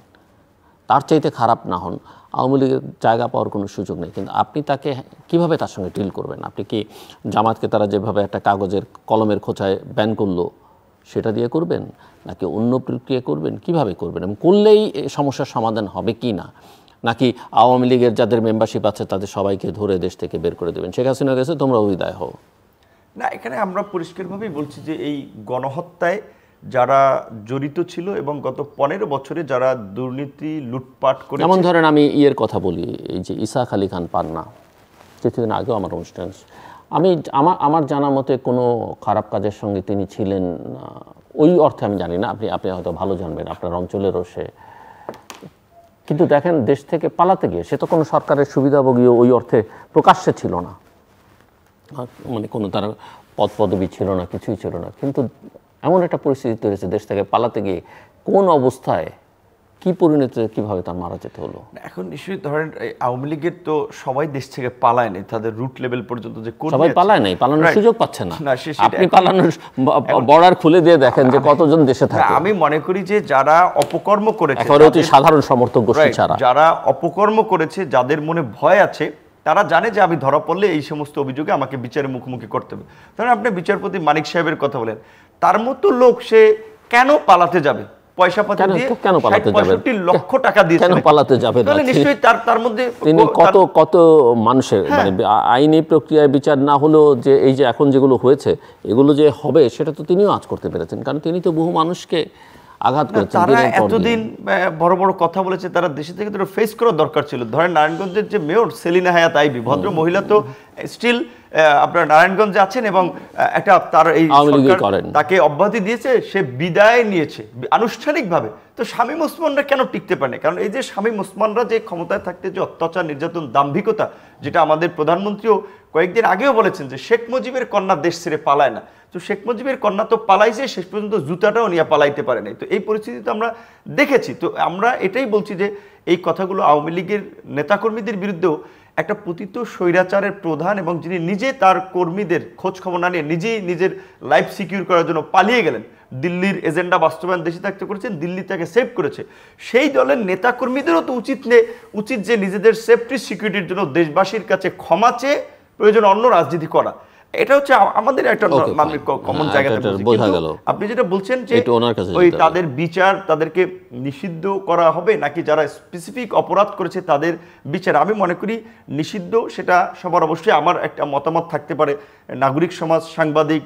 তার চাইতে খারাপ না হন, আওয়ামী লীগের জায়গা পাওয়ার কোনো সুযোগ নেই। কিন্তু আপনি তাকে কিভাবে তার সঙ্গে ডিল করবেন? আপনি কি জামাতকে তারা যেভাবে একটা কাগজের কলমের খোঁচায় ব্যান করলো সেটা দিয়ে করবেন, নাকি অন্য প্রক্রিয়া করবেন? কিভাবে করবেন এবং করলেই সমস্যার সমাধান হবে কি না? নাকি আওয়ামী লীগের যাদের মেম্বারশিপ আছে তাদের সবাইকে ধরে দেশ থেকে বের করে দেবেন, শেখ হাসিনা গেছে তোমরা বিদায় হও? না, এখানে আমরা পরিষ্কারভাবেই বলছি যে এই গণহত্যায় যারা জড়িত ছিল এবং গত 15 বছরে যারা দুর্নীতি লুটপাট করে, যেমন ধরেন আমি কথা বলি, এই যে ইসাক আলী খান পান্না, কিছুদিন আগেও আমার অনুষ্ঠান, আমার জানা মতে কোনো খারাপ কাজের সঙ্গে তিনি ছিলেন ওই অর্থে আমি জানি না, আপনি হয়তো ভালো জানবেন, আপনার অঞ্চলেরও সে। কিন্তু দেখেন দেশ থেকে পালাতে গিয়ে সে তো কোনো সরকারের সুবিধাভোগীও ওই অর্থে প্রকাশ্যে ছিল না, মানে কোনো তার পদবি ছিল না, কিছুই ছিল না। কিন্তু এমন একটা পরিস্থিতি তৈরি হয়েছে, দেশ থেকে পালাতে গিয়ে কোন অবস্থায় কি পরিণতি, কিভাবে তার মারা যেতে হলো। এখন নিশ্চয়ই ধরেন আওয়ামী লীগের তো সবাই দেশ থেকে পালায় নাই, তাদের রুট লেভেল পর্যন্ত যে সবাই পালায় নাই, পালানোর সুযোগ পাচ্ছে না। আপনি পালানোর বর্ডার খুলে দিয়ে দেখেন যে কতজন দেশে থাকে। আমি মনে করি যে যারা অপকর্ম করেছে, অতি সাধারণ সমর্থক গোষ্ঠী ছাড়া যারা অপকর্ম করেছে, যাদের মনে ভয় আছে, তারা জানে যে আমি ধরা পড়লে এই সমস্ত অভিযোগে আমাকে বিচারের মুখোমুখি করতে হবে। ধরেন আপনি বিচারপতি মানিক সাহেবের কথা বলেন, তার মতো লোক সে কেন পালাতে যাবে? পয়সা পাতি দিয়ে কেন পালাতে যাবে? 65 লক্ষ টাকা দিয়ে কেন পালাতে যাবে? তাহলে নিশ্চয়ই তার মধ্যে তিনি কত মানুষের মানে আইনি প্রক্রিয়ায় বিচার না হলেও যে এই যে এখন যেগুলো হয়েছে এগুলো যে হবে সেটা তো তিনিও আজ করতে পেরেছেন, কারণ তিনি তো বহু মানুষকে আঘাত করেছেন। তারা এতদিন বড় বড় কথা বলেছে, তারা দেশে থেকে তো ফেস করার দরকার ছিল। ধরেন নারায়ণগঞ্জের যে মেয়র সেলিনা হায়াত আইবি, ভদ্র মহিলা, তো স্টিল আপনার নারায়ণগঞ্জে আছেন এবং একটা তার এই তাকে অব্যাহতি দিয়েছে, সে বিদায় নিয়েছে আনুষ্ঠানিকভাবে। তো শামীম ওসমানরা কেন টিকতে পারে না? কারণ এই যে শামীম ওসমানরা যে ক্ষমতায় থাকতে যে অত্যাচার, নির্যাতন, দাম্ভিকতা, যেটা আমাদের প্রধানমন্ত্রীও কয়েকদিন আগেও বলেছেন যে শেখ মুজিবের কন্যা দেশ ছেড়ে পালায় না। তো শেখ মুজিবের কন্যা তো পালাইছে, শেষ পর্যন্ত জুতাটাও নিয়ে পালাইতে পারে নাই। তো এই পরিস্থিতি তো আমরা দেখেছি। তো আমরা এটাই বলছি যে এই কথাগুলো আওয়ামী লীগের নেতাকর্মীদের বিরুদ্ধেও একটা পতিত স্বৈরাচারের প্রধান এবং যিনি নিজে তার কর্মীদের খোঁজ খবর না নিয়ে নিজেই নিজের লাইফ সিকিউর করার জন্য পালিয়ে গেলেন, দিল্লির এজেন্ডা বাস্তবায়ন দেশে থাকতে করেছেন, দিল্লি তাকে সেভ করেছে, সেই দলের নেতাকর্মীদেরও তো উচিত যে নিজেদের সেফটি সিকিউরিটির জন্য দেশবাসীর কাছে ক্ষমা চেয়ে প্রয়োজন অন্য রাজনীতি করা। এটা হচ্ছে আমাদের একটা কমন জায়গা। আপনি যেটা বলছেন যে ওই তাদের বিচার, তাদেরকে নিষিদ্ধ করা হবে নাকি যারা স্পেসিফিক অপরাধ করেছে তাদের বিচার, আমি মনে করি নিষিদ্ধ সেটা সবার অবশ্যই আমার একটা মতামত থাকতে পারে, নাগরিক সমাজ, সাংবাদিক,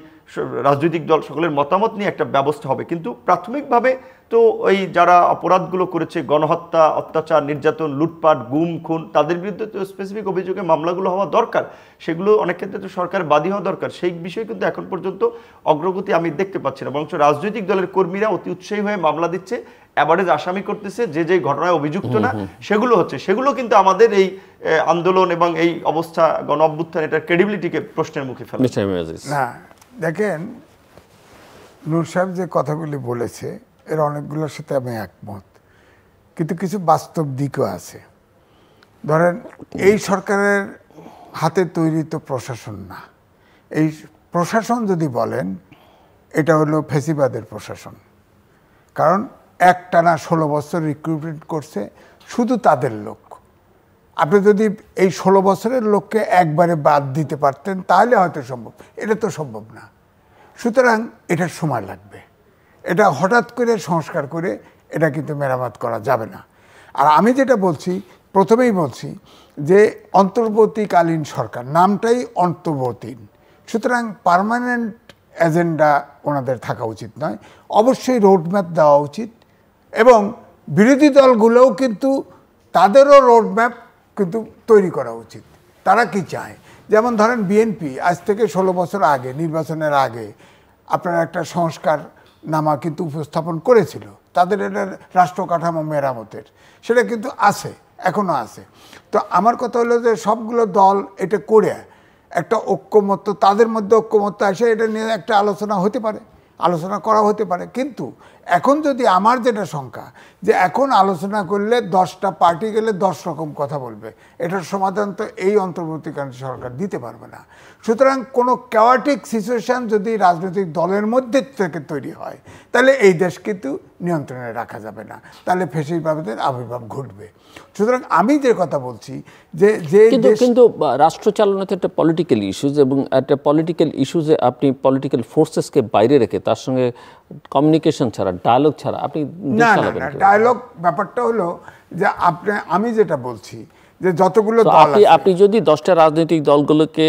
রাজনৈতিক দল সকলের মতামত নিয়ে একটা ব্যবস্থা হবে। কিন্তু প্রাথমিকভাবে তো ওই যারা অপরাধগুলো করেছে, গণহত্যা, অত্যাচার, নির্যাতন, লুটপাট, গুম, খুন, তাদের বিরুদ্ধে তো স্পেসিফিক অভিযোগে মামলাগুলো হওয়া দরকার, সেগুলো অনেক ক্ষেত্রে তো সরকার বাদী হওয়া দরকার। সেই বিষয়ে কিন্তু এখন পর্যন্ত অগ্রগতি আমি দেখতে পাচ্ছি না, বরঞ্চ রাজনৈতিক দলের কর্মীরা অতি উৎসাহী হয়ে মামলা দিচ্ছে, অ্যাভারেজ আসামি করতেছে, যে ঘটনায় অভিযুক্ত না সেগুলো হচ্ছে। সেগুলো কিন্তু আমাদের এই আন্দোলন এবং এই অবস্থা, গণ অভ্যুত্থান, এটার ক্রেডিবিলিটিকে প্রশ্নের মুখে ফেলে। না দেখেন, নূর সাহেব যে কথাগুলি বলেছে এর অনেকগুলোর সাথে আমি একমত, কিন্তু কিছু বাস্তব দিকও আছে। ধরেন এই সরকারের হাতে তৈরি তো প্রশাসন না, এই প্রশাসন যদি বলেন এটা হলো ফ্যাসিবাদের প্রশাসন। কারণ একটানা 16 বছর রিক্রুটমেন্ট করছে শুধু তাদের লোক। আপনি যদি এই 16 বছরের লোককে একবারে বাদ দিতে পারতেন তাহলে হয়তো সম্ভব, এটা তো সম্ভব না। সুতরাং এটার সময় লাগবে, এটা হঠাৎ করে সংস্কার করে এটা কিন্তু মেরামত করা যাবে না। আর আমি যেটা বলছি, প্রথমেই বলছি যে অন্তর্বর্তীকালীন সরকার, নামটাই অন্তর্বর্তী, সুতরাং পার্মানেন্ট এজেন্ডা ওনাদের থাকা উচিত নয়, অবশ্যই রোডম্যাপ দেওয়া উচিত। এবং বিরোধী দলগুলোও কিন্তু তাদেরও রোডম্যাপ কিন্তু তৈরি করা উচিত, তারা কি চায়। যেমন ধরেন বিএনপি আজ থেকে 16 বছর আগে, নির্বাচনের আগে আপনার একটা সংস্কার নামা কিন্তু উপস্থাপন করেছিল, তাদের এটা রাষ্ট্র কাঠামো মেরামতের, সেটা কিন্তু আছে, এখনও আছে। তো আমার কথা হলো যে সবগুলো দল এটা করে একটা ঐক্যমত্য, তাদের মধ্যে ঐক্যমত্য আসে, এটা নিয়ে একটা আলোচনা হতে পারে, আলোচনা করা হতে পারে। কিন্তু এখন যদি আমার যেটা শঙ্কা যে এখন আলোচনা করলে 10টা পার্টি গেলে 10 রকম কথা বলবে, এটার সমাধান তো এই অন্তর্বর্তীকালীন সরকার দিতে পারবে না। সুতরাং কোনো ক্যাওয়াটিক সিচুয়েশান যদি রাজনৈতিক দলের মধ্যে থেকে তৈরি হয় তাহলে এই দেশ কিন্তু নিয়ন্ত্রণে রাখা যাবে না, তাহলে ফ্যাসিবাদের আবির্ভাব ঘটবে। সুতরাং আমি যে কথা বলছি যে কিন্তু রাষ্ট্র চালনাতে একটা পলিটিক্যাল ইস্যুজ, এবং একটা পলিটিক্যাল ইস্যুজে আপনি পলিটিক্যাল ফোর্সেসকে বাইরে রেখে তার সঙ্গে কমিউনিকেশন ছাড়া, ডায়ালগ ছাড়া আপনি না, ডায়ালগ ব্যাপারটা হলো যে আমি যেটা বলছি যে যতগুলো দল আপনি যদি 10টা রাজনৈতিক দলগুলোকে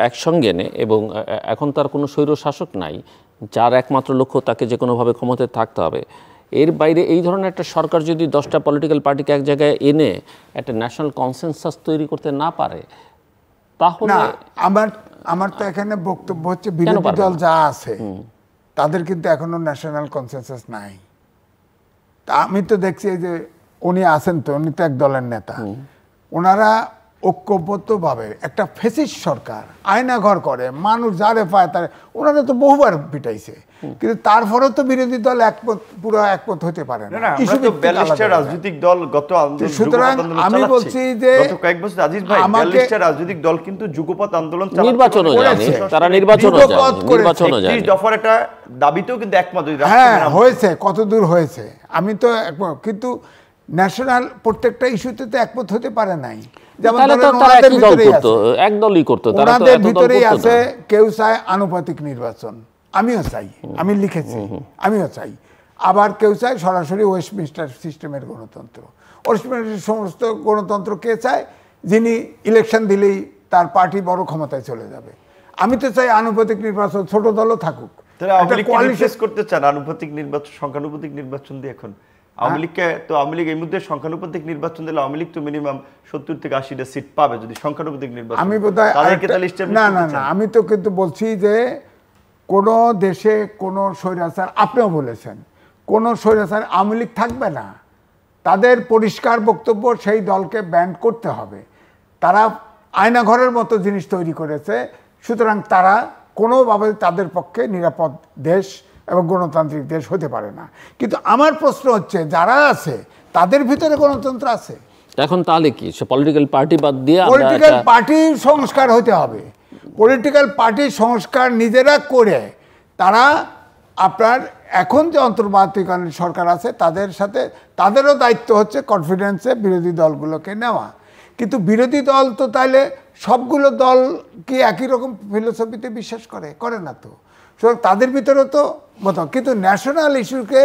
একসঙ্গে নেন, এবং এখন তার কোনো স্বৈর শাসক নাই যার একমাত্র লক্ষ্য তাকে যে কোনোভাবে ক্ষমতায় থাকতে হবে, এর বাইরে এই ধরনের একটা সরকার যদি 10টা পলিটিক্যাল পার্টিকে এক জায়গায় এনে একটা ন্যাশনাল কনসেনসাস তৈরি করতে না পারে, তাহলে আমার তো এখানে বক্তব্য হচ্ছে বিরোধী দল যা আছে তাদের কিন্তু এখনো ন্যাশনাল কনসেনসাস নাই। তা আমি তো দেখছি যে উনি আছেন, তো উনি তো এক দলের নেতা, ওনারা ঐক্যবদ্ধভাবে একটা ফেসিস্ট সরকার আয়নাঘর করে, মানুষ যারে পায় তারে, ওনারা তো বহুবার পিটাইছে, কিন্তু তারপরেও তো বিরোধী দল পুরো একমত হতে পারে না। রাজনৈতিক দল গত সুতরাং আমি বলছি যে কয়েক বছর আজিজ ভাই 42টা রাজনৈতিক দল কিন্তু যুগপৎ আন্দোলন নির্বাচনও জানে, তারা নির্বাচনও জানে, দফার একটা দাবিতেও কিন্তু একমত হয়েছে, কত দূর হয়েছে আমি তো একমত, কিন্তু ন্যাশনাল প্রত্যেকটা ইস্যুতে তো একমত হতে পারে নাই। যেমন ওনাদের ভিতরেই আছে কেউ চায় আনুপাতিক নির্বাচন, আমিও চাই, আমি লিখেছি, আমিও চাই। আবার কেউ চায় সরাসরি ওয়েস্টমিনস্টার সিস্টেমের গণতন্ত্র। ওয়েস্টমিনস্টার সমস্ত গণতন্ত্র কে চায়? যিনি ইলেকশন দিলেই তার পার্টি বড় ক্ষমতায় চলে যাবে। আমি তো চাই আনুপাতিক নির্বাচন, ছোট দলও থাকুক। করতে চান আনুপাতিক নির্বাচন, সংখ্যানুপাতিক নির্বাচন দিয়ে? এখন আওয়ামী লীগ এই মুহূর্তে সংখ্যানুপাতিক নির্বাচন দিলে আওয়ামী লীগ তো মিনিমাম 70 থেকে 80টা সিট পাবে যদি সংখ্যানুপাতিক নির্বাচন। আমি বোধহয় না, আমি তো কিন্তু বলছি যে কোন দেশে কোন স্বৈরাচার, আপনিও বলেছেন কোন স্বৈরাচার আওয়ামী লীগ থাকবে না, তাদের পরিষ্কার বক্তব্য সেই দলকে ব্যান করতে হবে। তারা আয়নাঘরের মতো জিনিস তৈরি করেছে। সুতরাং তারা কোনোভাবে তাদের পক্ষে নিরাপদ দেশ এবং গণতান্ত্রিক দেশ হতে পারে না। কিন্তু আমার প্রশ্ন হচ্ছে, যারা আছে তাদের ভিতরে গণতন্ত্র আছে? এখন তাহলে কি পলিটিক্যাল পার্টি বাদ দিয়ে পলিটিক্যাল পার্টির সংস্কার হতে হবে। পলিটিক্যাল পার্টির সংস্কার নিজেরা করে তারা আপনার এখন যে অন্তর্বর্তীকালীন সরকার আছে তাদের সাথে তাদেরও দায়িত্ব হচ্ছে কনফিডেন্সে বিরোধী দলগুলোকে নেওয়া। কিন্তু বিরোধী দল তো তাইলে সবগুলো দল কি একই রকম ফিলোসফিতে বিশ্বাস করে না তো। সুতরাং তাদের ভিতরে তো মত, কিন্তু ন্যাশনাল ইস্যুকে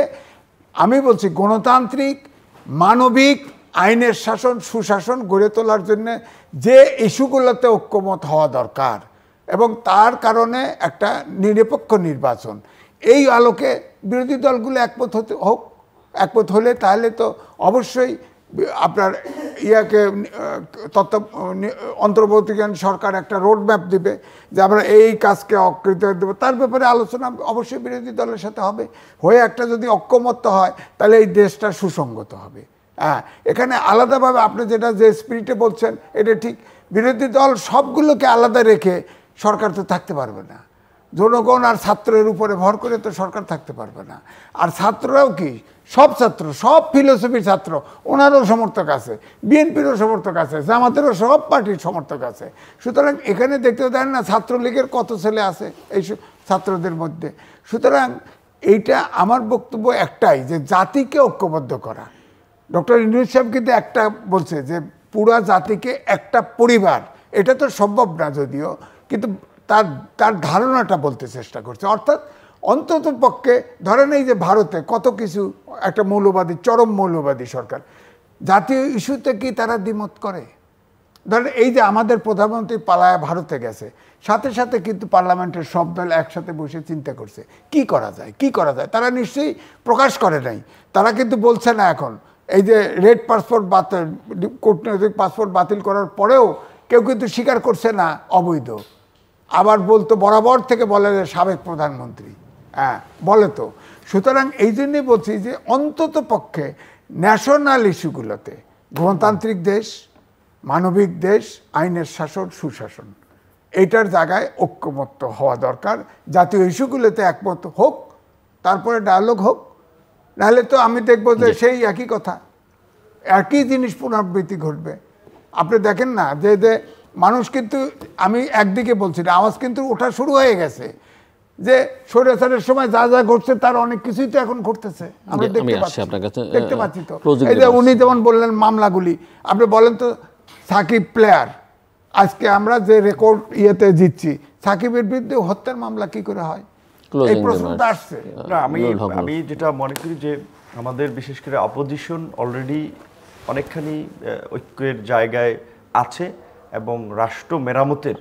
আমি বলছি গণতান্ত্রিক মানবিক আইনের শাসন সুশাসন গড়ে তোলার জন্য যে ইস্যুগুলোতে ঐক্যমত হওয়া দরকার এবং তার কারণে একটা নিরপেক্ষ নির্বাচন, এই আলোকে বিরোধী দলগুলো একমত হলে তাহলে তো অবশ্যই আপনার অন্তর্বর্তীকালীন সরকার একটা রোড ম্যাপ দিবে যে আমরা এই কাজকে অকৃত দেবো, তার ব্যাপারে আলোচনা অবশ্যই বিরোধী দলের সাথে হবে। হয়ে একটা যদি ঐক্যমত্য হয় তাহলে এই দেশটা সুসংগত হবে। হ্যাঁ, এখানে আলাদাভাবে আপনি যেটা যে স্পিরিটে বলছেন এটা ঠিক, বিরোধী দল সবগুলোকে আলাদা রেখে সরকার তো থাকতে পারবে না। জনগণ আর ছাত্রের উপরে ভর করে তো সরকার থাকতে পারবে না। আর ছাত্ররাও কি, সব ছাত্র, সব ফিলোসফির ছাত্র, ওনারও সমর্থক আছে, বিএনপিরও সমর্থক আছে, জামাতেরও সব পার্টির সমর্থক আছে। সুতরাং এখানে দেখতে দেন না ছাত্রলীগের কত ছেলে আছে এই ছাত্রদের মধ্যে। সুতরাং এইটা আমার বক্তব্য একটাই, যে জাতিকে ঐক্যবদ্ধ করা। ডক্টর ইউনূস সাহেব কিন্তু একটা বলছে যে পুরা জাতিকে একটা পরিবার, এটা তো সম্ভব না যদিও, কিন্তু তার ধারণাটা বলতে চেষ্টা করছে। অর্থাৎ অন্তত পক্ষে ধরেন এই যে ভারতে কত কিছু একটা মৌলবাদী, চরম মৌলবাদী সরকার, জাতীয় ইস্যুতে কি তারা দ্বিমত করে? ধরেন এই যে আমাদের প্রধানমন্ত্রী পালায়া ভারতে গেছে, সাথে সাথে কিন্তু পার্লামেন্টের সব দল একসাথে বসে চিন্তা করছে কি করা যায়। তারা নিশ্চয়ই প্রকাশ করে নাই, তারা কিন্তু বলছে না এখন এই যে রেড পাসপোর্ট বাতিল, কূটনৈতিক পাসপোর্ট বাতিল করার পরেও কেউ কিন্তু স্বীকার করছে না অবৈধ। আবার বলতো বরাবর থেকে বলে সাবেক প্রধানমন্ত্রী, হ্যাঁ বলে তো। সুতরাং এই জন্যই বলছি যে অন্তত পক্ষে ন্যাশনাল ইস্যুগুলোতে গণতান্ত্রিক দেশ, মানবিক দেশ, আইনের শাসন সুশাসন, এইটার জায়গায় ঐক্যমত্য হওয়া দরকার। জাতীয় ইস্যুগুলোতে একমত হোক, তারপরে ডায়ালগ হোক। নাহলে তো আমি দেখবো যে সেই একই কথা, একই জিনিস পুনরাবৃত্তি ঘটবে। আপনি দেখেন না যে মানুষ কিন্তু, আমি একদিকে বলছি না, আওয়াজ কিন্তু ওঠা শুরু হয়ে গেছে যে স্বৈরাচারের সময় যা যা ঘটছে তার অনেক কিছুই তো এখন ঘটতেছে, আমরা দেখতে পাচ্ছি তো। এই যে উনি যেমন বললেন মামলাগুলি, আপনি বলেন তো সাকিব প্লেয়ার, আজকে আমরা যে রেকর্ড ইয়েতে জিতছি, সাকিবের বিরুদ্ধে হত্যার মামলা কি করে হয়? এই প্রশ্নটা আসছে না। আমি যেটা মনে করি যে আমাদের বিশেষ করে অপোজিশন অলরেডি অনেকখানি ঐক্যের জায়গায় আছে এবং রাষ্ট্র মেরামতের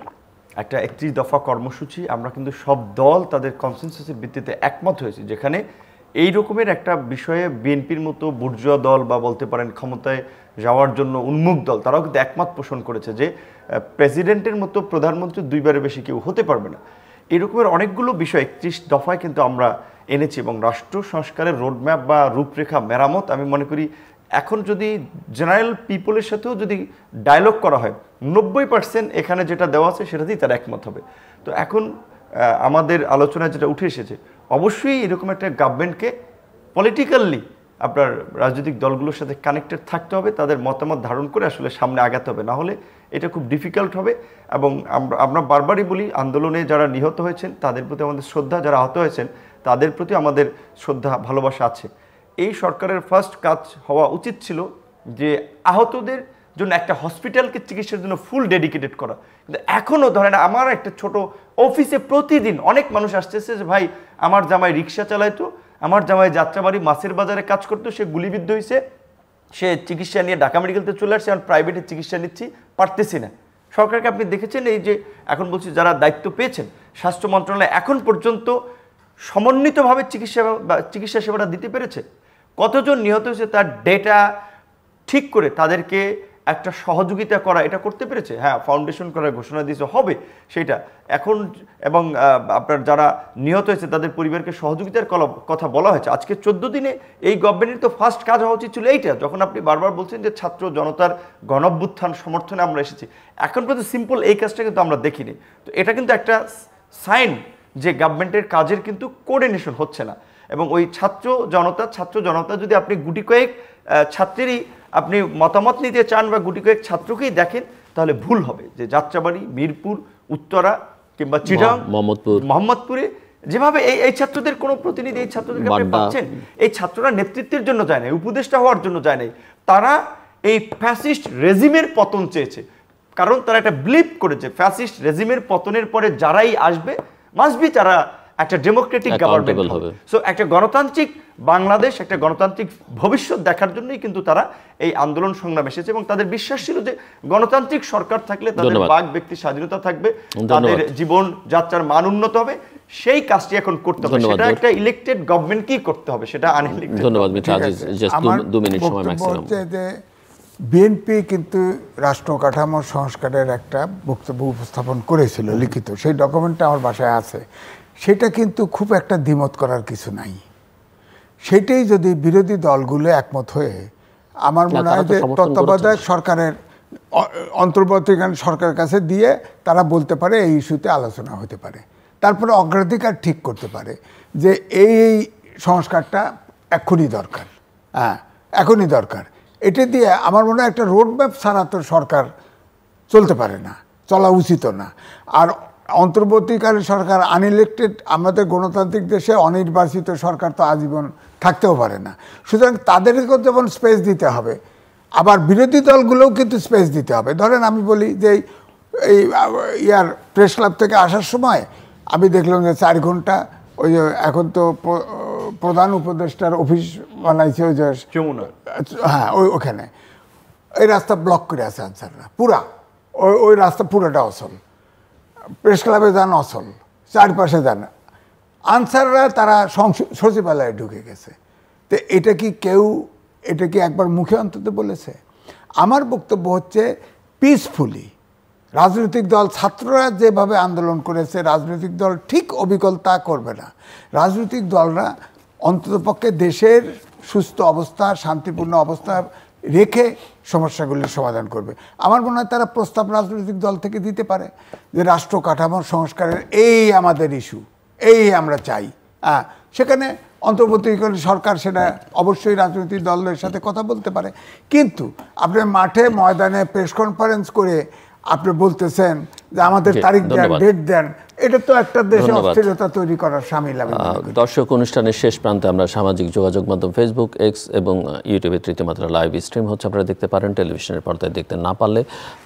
একটা 31 দফা কর্মসূচি আমরা কিন্তু সব দল তাদের কনসেনসাসের ভিত্তিতে একমত হয়েছে, যেখানে এই রকমের একটা বিষয়ে বিএনপির মতো বুর্জোয়া দল বা বলতে পারেন ক্ষমতায় যাওয়ার জন্য উন্মুখ দল, তারাও কিন্তু একমত পোষণ করেছে যে প্রেসিডেন্টের মতো প্রধানমন্ত্রী দুইবারের বেশি কেউ হতে পারবে না। এরকমের অনেকগুলো বিষয় 31 দফায় কিন্তু আমরা এনেছি এবং রাষ্ট্র সংস্কারের রোডম্যাপ বা রূপরেখা মেরামত আমি মনে করি এখন যদি জেনারেল পিপলের সাথেও যদি ডায়লগ করা হয় 90% এখানে যেটা দেওয়া আছে সেটাতেই তারা একমত হবে। তো এখন আমাদের আলোচনায় যেটা উঠে এসেছে, অবশ্যই এরকম একটা গভর্নমেন্টকে পলিটিক্যালি আপনার রাজনৈতিক দলগুলোর সাথে কানেক্টেড থাকতে হবে, তাদের মতামত ধারণ করে আসলে সামনে আগাতে হবে, না হলে এটা খুব ডিফিকাল্ট হবে। এবং আমরা বারবারই বলি আন্দোলনে যারা নিহত হয়েছেন তাদের প্রতি আমাদের শ্রদ্ধা, যারা আহত হয়েছেন তাদের প্রতি আমাদের শ্রদ্ধা ভালোবাসা আছে। এই সরকারের ফার্স্ট কাজ হওয়া উচিত ছিল যে আহতদের জন্য একটা হসপিটালকে চিকিৎসার জন্য ফুল ডেডিকেটেড করা। কিন্তু এখনও ধরেন আমার একটা ছোট অফিসে প্রতিদিন অনেক মানুষ আসতেছে যে ভাই আমার জামাই রিক্সা চালাইতো, আমার জামাই যাত্রাবাড়ি মাছের বাজারে কাজ করতো, সে গুলিবিদ্ধ হয়েছে, সে চিকিৎসা নিয়ে ঢাকা মেডিকেলতে চলে আসছে, আমি প্রাইভেটে চিকিৎসা নিচ্ছি, পারতেছি না। সরকারকে আপনি দেখেছেন এই যে এখন বলছি যারা দায়িত্ব পেয়েছেন, স্বাস্থ্য মন্ত্রণালয় এখন পর্যন্ত সমন্বিতভাবে চিকিৎসা সেবাটা দিতে পেরেছে? কতজন নিহত হয়েছে তার ডেটা ঠিক করে তাদেরকে একটা সহযোগিতা করা, এটা করতে পেরেছে। হ্যাঁ, ফাউন্ডেশন করার ঘোষণা দিয়েছে, হবে সেটা এখন। এবং আপনার যারা নিহত হয়েছে তাদের পরিবারকে সহযোগিতার কথা বলা হয়েছে। আজকে 14 দিনে এই গভর্নমেন্টের তো ফার্স্ট কাজ হওয়া উচিত ছিল এইটা। যখন আপনি বারবার বলছেন যে ছাত্র জনতার গণঅভ্যুত্থান সমর্থনে আমরা এসেছি, এখন পর্যন্ত সিম্পল এই কাজটা কিন্তু আমরা দেখিনি। তো এটা কিন্তু একটা সাইন যে গভর্নমেন্টের কাজের কিন্তু কোঅর্ডিনেশন হচ্ছে না। এবং ওই ছাত্র জনতা যদি আপনি গুটি কয়েক ছাত্রেরই আপনি মতামত নিতে চান বা গুটি কয়েক ছাত্রকেই দেখেন, তাহলে ভুল হবে। যে যাত্রাবাড়ি, মিরপুর, উত্তরা কিংবা চিটাং, মোহাম্মদপুরে যেভাবে এই ছাত্রদের কোনো প্রতিনিধি এই ছাত্রদেরকে আপনি পাচ্ছেন, এই ছাত্ররা নেতৃত্বের জন্য যায় নাই, উপদেষ্টা হওয়ার জন্য যায় নাই, তারা এই ফ্যাসিস্ট রেজিমের পতন চেয়েছে। কারণ তারা একটা বিলিভ করেছে ফ্যাসিস্ট রেজিমের পতনের পরে যারাই আসবে মাস্ট বি তারা একটা ডেমোক্রেটিক গভর্নমেন্ট হবে। সো একটা গণতান্ত্রিক বাংলাদেশ, একটা গণতান্ত্রিক ভবিষ্যৎ দেখার জন্যই কিন্তু তারা এই আন্দোলন সংগ্রাম এসেছে। এবং তাদের বিশ্বাস ছিল যে গণতান্ত্রিক সরকার থাকলে তাদের বাক ব্যক্তি স্বাধীনতা থাকবে, তাদের জীবন যাত্রার মান উন্নত হবে। সেই কাজটি এখন করতে হবে, সেটা একটা ইলেক্টেড গভর্নমেন্ট কি করতে হবে, সেটা আনইলেক্টেড। ধন্যবাদ মিস্টার আজিজ, জাস্ট 2 মিনিট সময় ম্যাক্সিমাম। বিএনপি কিন্তু রাষ্ট্র কাঠামো সংস্কারের একটা বক্তব্য উপস্থাপন করেছিল লিখিত, সেই ডকুমেন্টটা আমার বাসায় আছে। সেটা কিন্তু খুব একটা দ্বিমত করার কিছু নাই। সেটাই যদি বিরোধী দলগুলো একমত হয়ে, আমার মনে হয় যে তত্ত্বাবধায়ক সরকারের অন্তর্বর্তীকালীন সরকারের কাছে দিয়ে তারা বলতে পারে এই ইস্যুতে আলোচনা হতে পারে, তারপরে অগ্রাধিকার ঠিক করতে পারে যে এই সংস্কারটা এখনই দরকার। হ্যাঁ, এখনই দরকার। এটা দিয়ে আমার মনে হয় একটা রোডম্যাপ ছাড়া তো সরকার চলতে পারে না, চলা উচিত না। আর অন্তর্বর্তীকালীন সরকার আনইলেক্টেড, আমাদের গণতান্ত্রিক দেশে অনির্বাচিত সরকার তো আজীবন থাকতেও পারে না। সুতরাং তাদেরকেও যেমন স্পেস দিতে হবে, আবার বিরোধী দলগুলোও কিন্তু স্পেস দিতে হবে। ধরেন আমি বলি যে এই প্রেস ক্লাব থেকে আসার সময় আমি দেখলাম যে 4 ঘন্টা ওই যে এখন তো প্রধান উপদেষ্টার অফিস বানাইছে ওই যে হ্যাঁ ওখানে এই রাস্তা ব্লক করে আছে আনসাররা, পুরা ওই রাস্তা পুরোটা অচল। প্রেস ক্লাবে যান অচল, চারপাশে যান আনসাররা, তারা সচিবালয়ে ঢুকে গেছে। তো এটা কি একবার মুখে অন্তত বলেছে? আমার বক্তব্য হচ্ছে পিসফুলি রাজনৈতিক দল, ছাত্ররা যেভাবে আন্দোলন করেছে, রাজনৈতিক দল ঠিক অবিকল তা করবে না। রাজনৈতিক দলরা অন্ততপক্ষে দেশের সুস্থ অবস্থা, শান্তিপূর্ণ অবস্থা রেখে সমস্যাগুলির সমাধান করবে। আমার মনে হয় তারা প্রস্তাব রাজনৈতিক দল থেকে দিতে পারে যে রাষ্ট্র কাঠামোর সংস্কারের এই আমাদের ইস্যু, এই আমরা চাই। সেখানে অন্তর্বর্তীকালীন সরকার সেটা অবশ্যই রাজনৈতিক দলের সাথে কথা বলতে পারে। কিন্তু আপনি মাঠে ময়দানে প্রেস কনফারেন্স করে আপনি বলতেছেন যে আমাদের তারিখ দেন, ডেট দেন, এটা তো একটা দেশে অস্থিরতা তৈরি করার শামিল। দর্শক, অনুষ্ঠানের শেষ প্রান্তে আমরা সামাজিক যোগাযোগ মাধ্যম ফেসবুক, এক্স এবং ইউটিউবে তৃতীয় মাত্রা লাইভ স্ট্রিম হচ্ছে, আপনারা দেখতে পারেন। টেলিভিশনের পর্দায় দেখতে না পারলে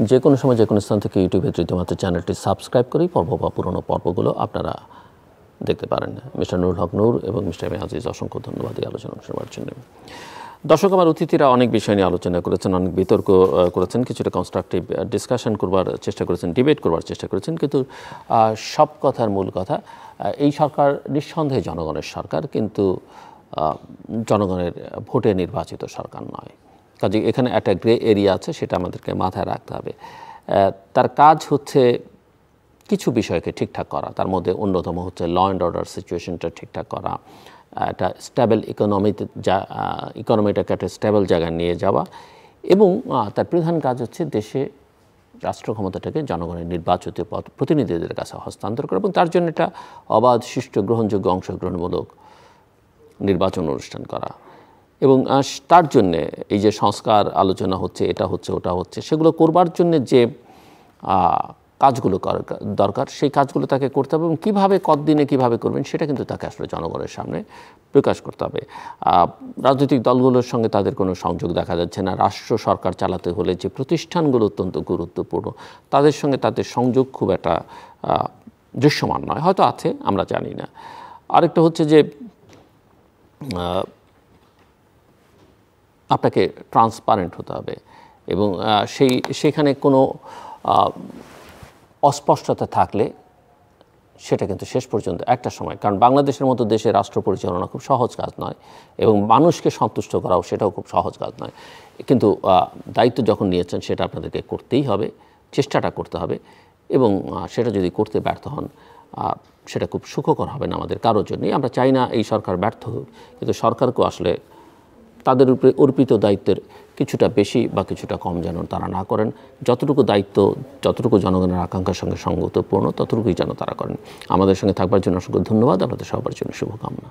যে কোনো সময় যে কোনো স্থান থেকে ইউটিউবে তৃতীয় মাত্রা চ্যানেলটি সাবস্ক্রাইব করেই পর্ব বা পুরনো পর্বগুলো আপনারা দেখতে পারেন। মিস্টার নুরুল হক নূর এবং মিস্টার এম এ আজিজ, অসংখ্য ধন্যবাদ এই আলোচনা শোনার জন্য। দর্শক, আমার অতিথিরা অনেক বিষয় নিয়ে আলোচনা করেছেন, অনেক বিতর্ক করেছেন, কিছুটা কনস্ট্রাকটিভ ডিসকাশন করবার চেষ্টা করেছেন, ডিবেট করবার চেষ্টা করেছেন। কিন্তু সব কথার মূল কথা, এই সরকার নিঃসন্দেহে জনগণের সরকার, কিন্তু জনগণের ভোটে নির্বাচিত সরকার নয়। কাজে এখানে একটা গ্রে এরিয়া আছে, সেটা আমাদেরকে মাথায় রাখতে হবে। তার কাজ হচ্ছে কিছু বিষয়কে ঠিকঠাক করা, তার মধ্যে অন্যতম হচ্ছে ল অ্যান্ড অর্ডার সিচুয়েশনটা ঠিকঠাক করা, একটা স্টেবল ইকোনমিটাকে একটা স্টেবল জায়গায় নিয়ে যাওয়া, এবং তার প্রধান কাজ হচ্ছে দেশে রাষ্ট্র ক্ষমতাটাকে জনগণের নির্বাচিত প্রতিনিধিদের কাছে হস্তান্তর করা, এবং তার জন্য এটা অবাধ, সুষ্ঠু, গ্রহণযোগ্য, অংশগ্রহণমূলক নির্বাচন অনুষ্ঠান করা। এবং তার জন্যে এই যে সংস্কার আলোচনা হচ্ছে, এটা হচ্ছে, ওটা হচ্ছে, সেগুলো করবার জন্যে যে কাজগুলো দরকার, সেই কাজগুলো তাকে করতে হবে, এবং কীভাবে, কতদিনে কীভাবে করবেন সেটা কিন্তু তাকে আসলে জনগণের সামনে প্রকাশ করতে হবে। রাজনৈতিক দলগুলোর সঙ্গে তাদের কোনো সংযোগ দেখা যাচ্ছে না। রাষ্ট্র সরকার চালাতে হলে যে প্রতিষ্ঠানগুলো অত্যন্ত গুরুত্বপূর্ণ, তাদের সঙ্গে তাদের সংযোগ খুব একটা দৃশ্যমান নয়, হয়তো আছে, আমরা জানি না। আরেকটা হচ্ছে যে আপনাকে ট্রান্সপারেন্ট হতে হবে, এবং সেখানে কোনো অস্পষ্টতা থাকলে সেটা কিন্তু শেষ পর্যন্ত একটা সময়, কারণ বাংলাদেশের মতো দেশে রাষ্ট্র পরিচালনা খুব সহজ কাজ নয় এবং মানুষকে সন্তুষ্ট করাও সেটাও খুব সহজ কাজ নয়, কিন্তু দায়িত্ব যখন নিয়েছেন সেটা আপনাদেরকে করতেই হবে, চেষ্টাটা করতে হবে এবং সেটা যদি করতে ব্যর্থ হন সেটা খুব সুখকর হবে না আমাদের কারোর জন্যই। আমরা চাই না এই সরকার ব্যর্থ হোক, কিন্তু সরকারকেও আসলে তাদের উপরে অর্পিত দায়িত্বের কিছুটা বেশি বা কিছুটা কম যেন তারা না করেন। যতটুকু দায়িত্ব, যতটুকু জনগণের আকাঙ্ক্ষার সঙ্গে সঙ্গতপূর্ণ, ততটুকুই যেন তারা করেন। আমাদের সঙ্গে থাকবার জন্য অসংখ্য ধন্যবাদ। আপনাদের সবার জন্য শুভকামনা।